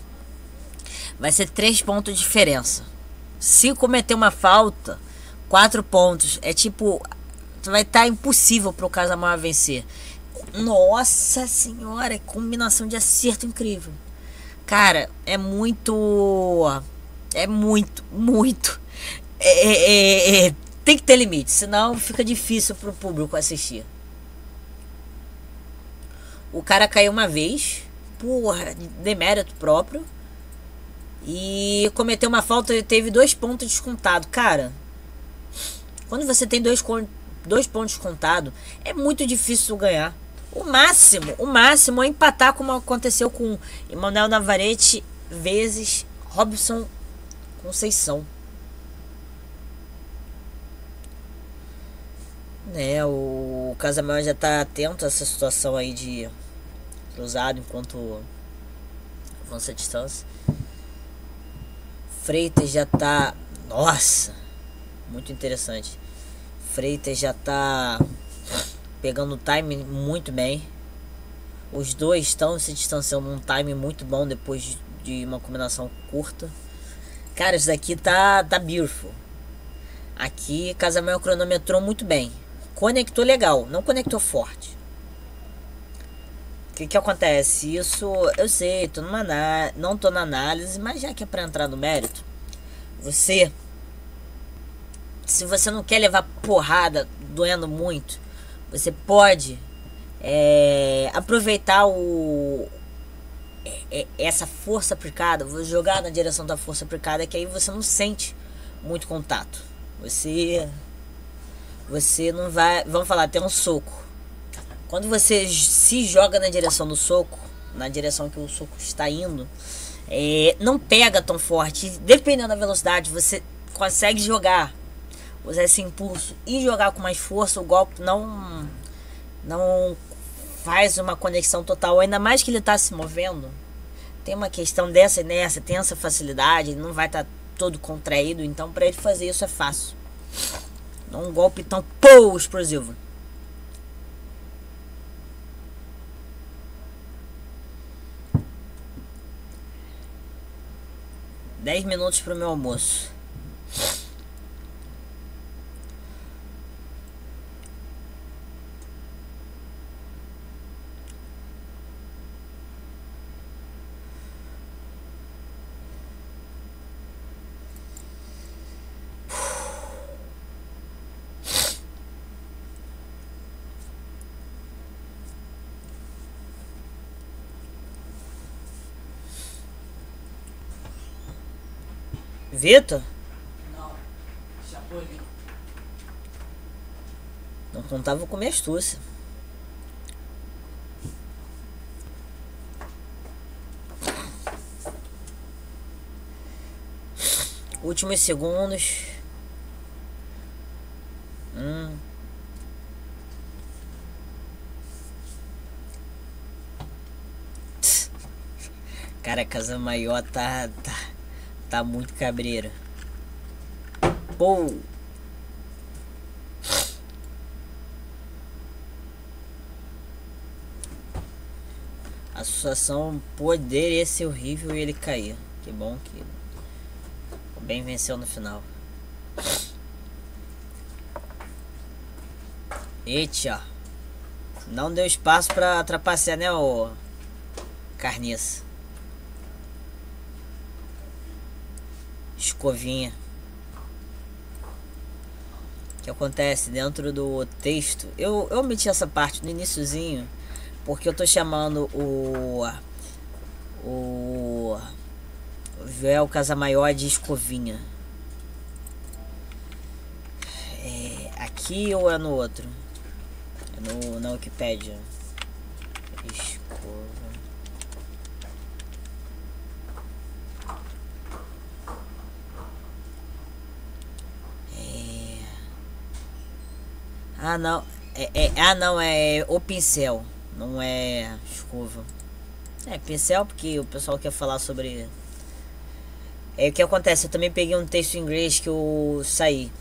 Vai ser 3 pontos de diferença. Se cometer uma falta, 4 pontos. É tipo, vai estar impossível pro Casamar vencer. Nossa senhora, é combinação de acerto incrível. Cara, é muito. É muito, muito. Tem que ter limite, senão fica difícil pro público assistir. O cara caiu uma vez, por demérito próprio, e cometeu uma falta e teve 2 pontos descontados. Cara, quando você tem 2 pontos descontados, é muito difícil ganhar. O máximo é empatar, como aconteceu com Emanuel Navarrete vezes Robson Conceição. O Casamel já tá atento a essa situação aí de cruzado enquanto avança a distância. Freitas já tá... Nossa! Muito interessante. Freitas já tá pegando o time muito bem. Os dois estão se distanciando num time muito bom depois de uma combinação curta. Cara, isso daqui tá beautiful. Aqui, Casamel cronometrou muito bem. Conectou legal, não conectou forte. O que acontece? Isso eu sei, não tô na análise, mas já que é pra entrar no mérito, se você não quer levar porrada doendo muito, você pode aproveitar essa força aplicada, vou jogar na direção da força aplicada, que aí você não sente muito contato. Você não vai... Vamos falar, tem um soco. Quando você se joga na direção do soco, na direção que o soco está indo, não pega tão forte. Dependendo da velocidade, você consegue jogar, usar esse impulso e jogar com mais força. O golpe não faz uma conexão total. Ainda mais que ele está se movendo. Tem uma questão dessa inércia, tem essa facilidade. Ele não vai estar todo contraído. Então, para ele fazer isso é fácil. Não um golpe tão explosivo. Dez minutos pro meu almoço. Vitor? Não, Chapolin. Não contava com minha astúcia. Últimos segundos. Cara, a Casa Maior tá muito cabreira. Pô. A situação poderia ser horrível e ele cair. Que bom que o bem venceu no final. Eita. Não deu espaço pra trapacear, né, ô carniça. Escovinha. O que acontece dentro do texto? Eu omiti essa parte no iniciozinho, porque eu tô chamando o Joel Casamaior de Escovinha. Aqui ou é no outro? É na Wikipédia. Escova. Não. Não, é o pincel. Não é escova. É pincel porque o pessoal quer falar sobre... O que acontece? Eu também peguei um texto em inglês que eu saí.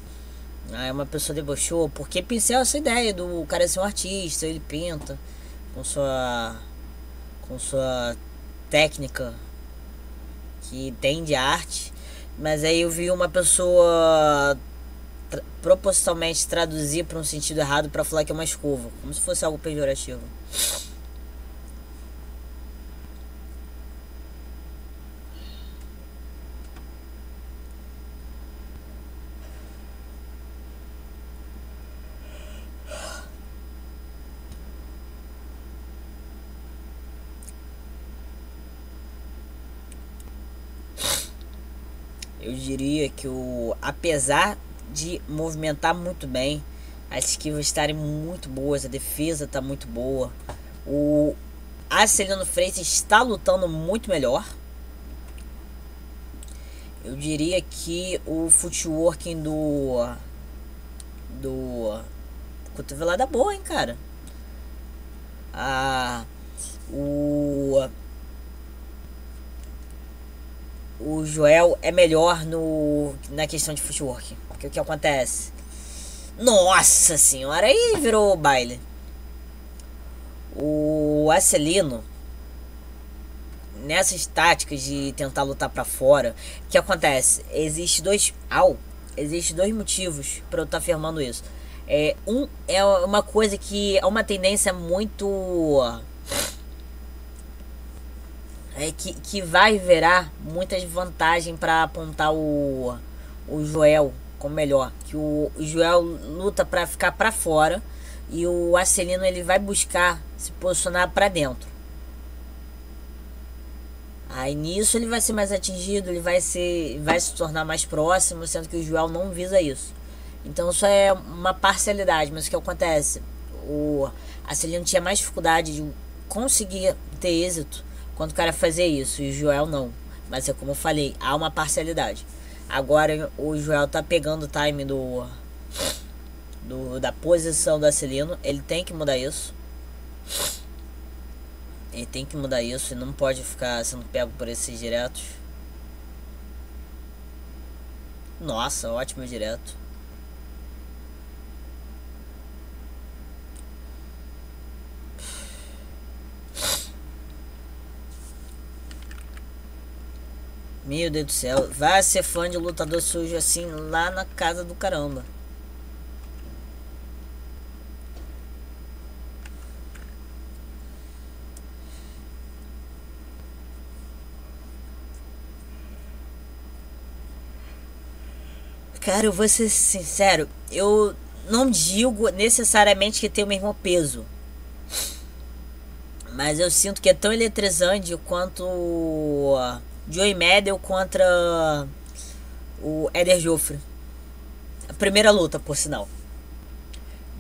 Aí uma pessoa debochou. Porque pincel é essa ideia do cara ser um artista. Ele pinta com sua técnica que tem de arte, mas aí eu vi uma pessoa propositalmente traduzir para um sentido errado para falar que é uma escova, como se fosse algo pejorativo. Eu diria que apesar de movimentar muito bem, as esquivas estarem muito boas, a defesa está muito boa, o Acelino Freitas está lutando muito melhor. Eu diria que o footworking do cotovelada boa, hein, cara. O Joel é melhor na questão de footwork. Porque o que acontece? Nossa senhora, aí virou baile. O Acelino, nessas táticas de tentar lutar pra fora, o que acontece? Existe dois motivos pra eu estar afirmando isso. É uma coisa que é uma tendência muito... que vai virar muitas vantagens para apontar o Joel como melhor. Que o Joel luta para ficar para fora e o Acelino ele vai buscar se posicionar para dentro. Aí nisso ele vai ser mais atingido, ele vai se tornar mais próximo, sendo que o Joel não visa isso. Então isso é uma parcialidade, mas o que acontece? O Acelino tinha mais dificuldade de conseguir ter êxito quando o cara fazia isso, e o Joel não. Mas é como eu falei, há uma parcialidade. Agora o Joel tá pegando o time da posição do Acelino. Ele tem que mudar isso. Ele tem que mudar isso e não pode ficar sendo pego por esses diretos. Nossa, ótimo direto. Meu Deus do céu, vai ser fã de lutador sujo assim lá na casa do caramba. Cara, eu vou ser sincero, eu não digo necessariamente que tem o mesmo peso, mas eu sinto que é tão eletrizante quanto Joey Medel contra o Eder Joffre. A primeira luta, por sinal.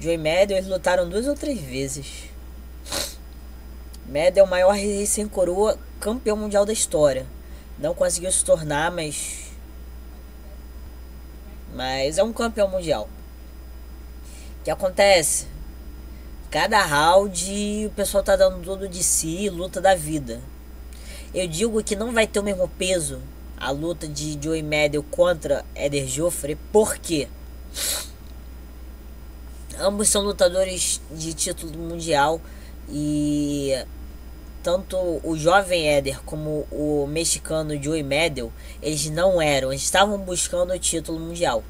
Joey Medel, eles lutaram 2 ou 3 vezes. Medel é o maior rei sem coroa, campeão mundial da história. Não conseguiu se tornar, mas é um campeão mundial. O que acontece? Cada round o pessoal tá dando tudo de si, luta da vida. Eu digo que não vai ter o mesmo peso a luta de Joey Medel contra Eder Joffre, porque ambos são lutadores de título mundial e tanto o jovem Eder como o mexicano Joey Medel, eles não eram, eles estavam buscando o título mundial.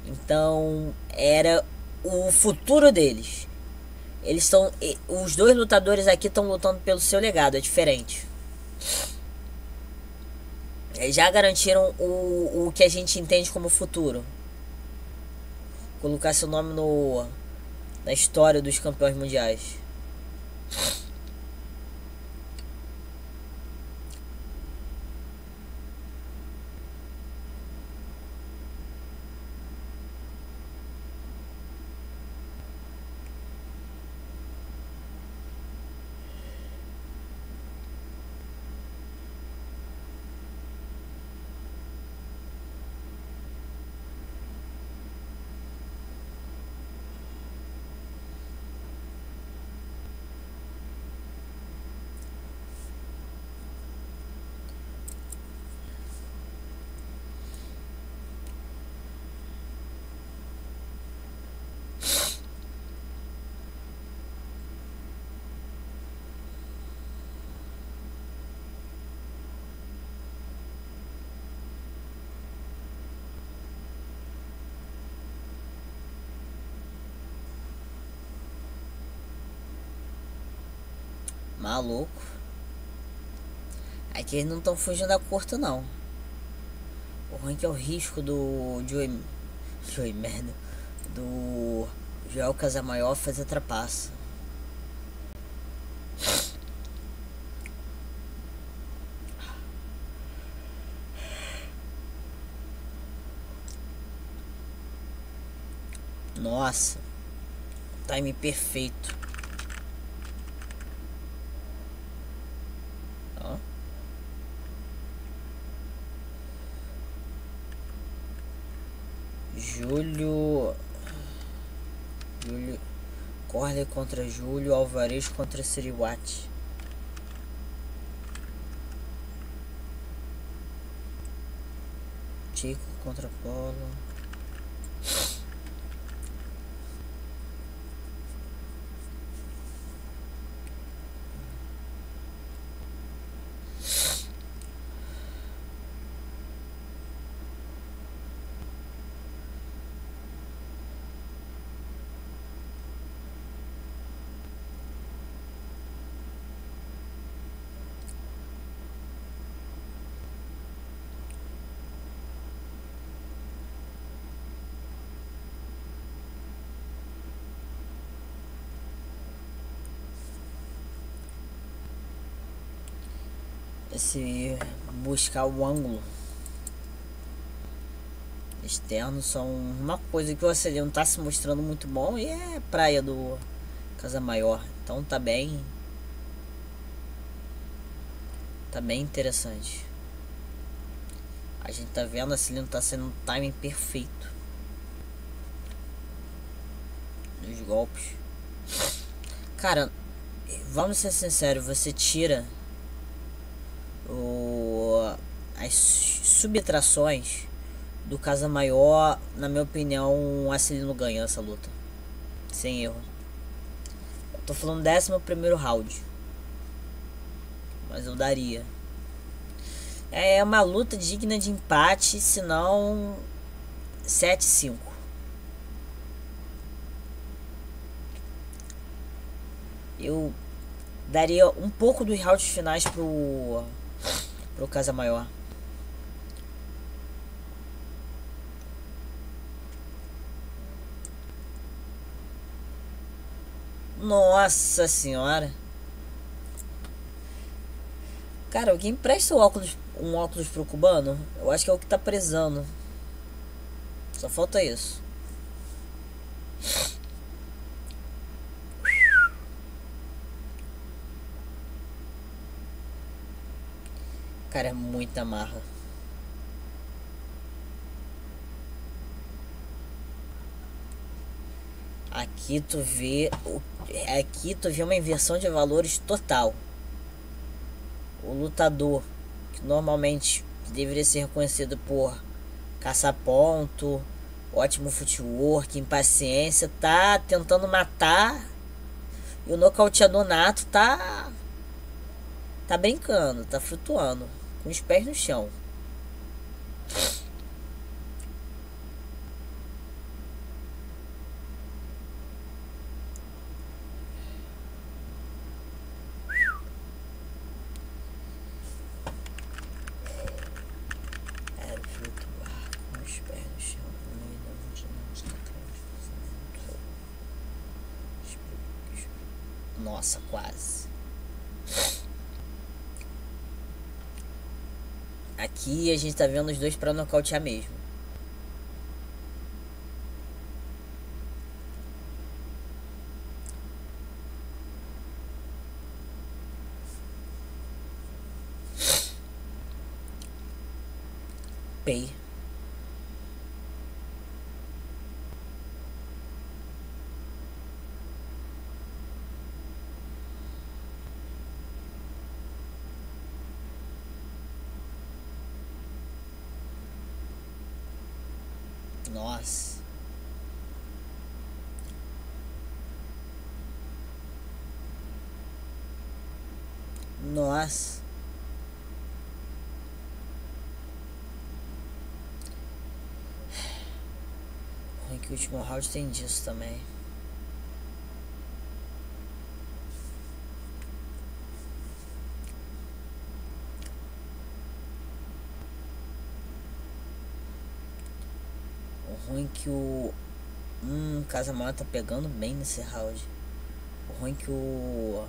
Então era o futuro deles. Os dois lutadores aqui estão lutando pelo seu legado, é diferente. Eles já garantiram o que a gente entende como futuro. Colocar seu nome na história dos campeões mundiais. Maluco. Aqui eles não estão fugindo da corte, não. O ruim que é o risco do Joey merda. Do Joel Casamaior fazer trapaça. Nossa. Time perfeito. Ó. Júlio Corley contra Júlio, Alvarez contra Siriwati. Chico contra Polo. Esse buscar o ângulo externo são uma coisa que o Acelino não tá se mostrando muito bom, e é praia do Casamaior, então tá bem interessante. A gente tá vendo, o Acelino tá sendo um timing perfeito nos golpes. Cara, vamos ser sinceros, você tira as subtrações do Casamaior, na minha opinião, o Acelino ganha essa luta sem erro. Eu tô falando 11º round, mas eu daria. É uma luta digna de empate, se não 7-5. Eu daria um pouco dos rounds finais pro Casamaior. Nossa senhora. Cara, alguém presta um óculos pro cubano? Eu acho que é o que tá prezando. Só falta isso. Cara, é muita marra. Aqui tu vê uma inversão de valores total. O lutador, que normalmente deveria ser reconhecido por caçar ponto, ótimo footwork, impaciência, tá tentando matar. E o nocauteador nato tá brincando, tá flutuando, com os pés no chão. Nossa, quase. Aqui a gente tá vendo os dois pra nocautear mesmo. Pay. Nossa. Nossa. Ruim que o último round tem disso também. O ruim que o... Casamar tá pegando bem nesse round. O ruim que o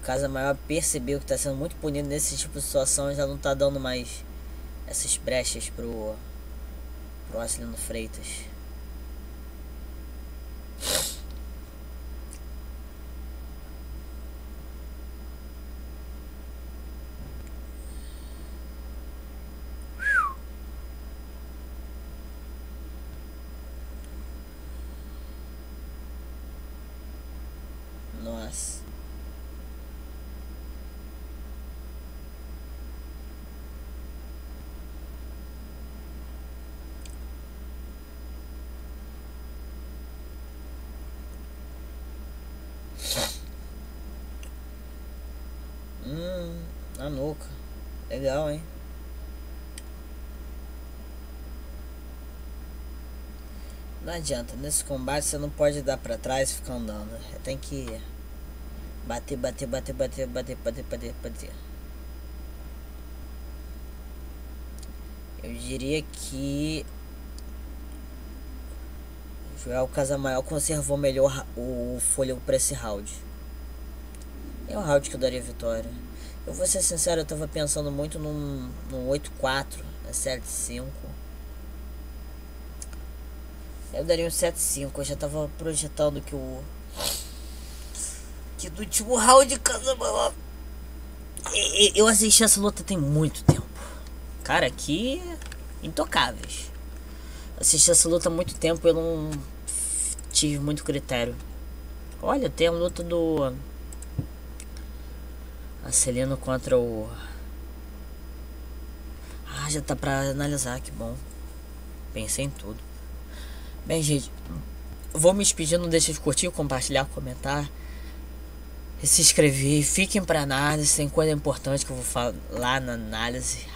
Casa Maior percebeu que tá sendo muito punido nesse tipo de situação e já não tá dando mais essas brechas pro Arcelino Freitas. Nossa. A nuca. Legal, hein? Não adianta, nesse combate você não pode dar pra trás e ficar andando. Tem que bater. Eu diria que o Joel Casamayor conservou melhor o fôlego pra esse round. É o round que eu daria vitória. Eu vou ser sincero, eu tava pensando muito num 8-4, 7-5. Eu daria um 7-5, eu já tava projetando que do último round, Casamayor. Eu assisti essa luta tem muito tempo. Cara, aqui intocáveis. Assisti essa luta há muito tempo, eu não tive muito critério. Olha, tem a luta do Arcelino contra o... já tá pra analisar, que bom. Pensei em tudo. Bem, gente, vou me despedir, não deixe de curtir, compartilhar, comentar e se inscrever. Fiquem pra análise, tem coisa importante que eu vou falar na análise.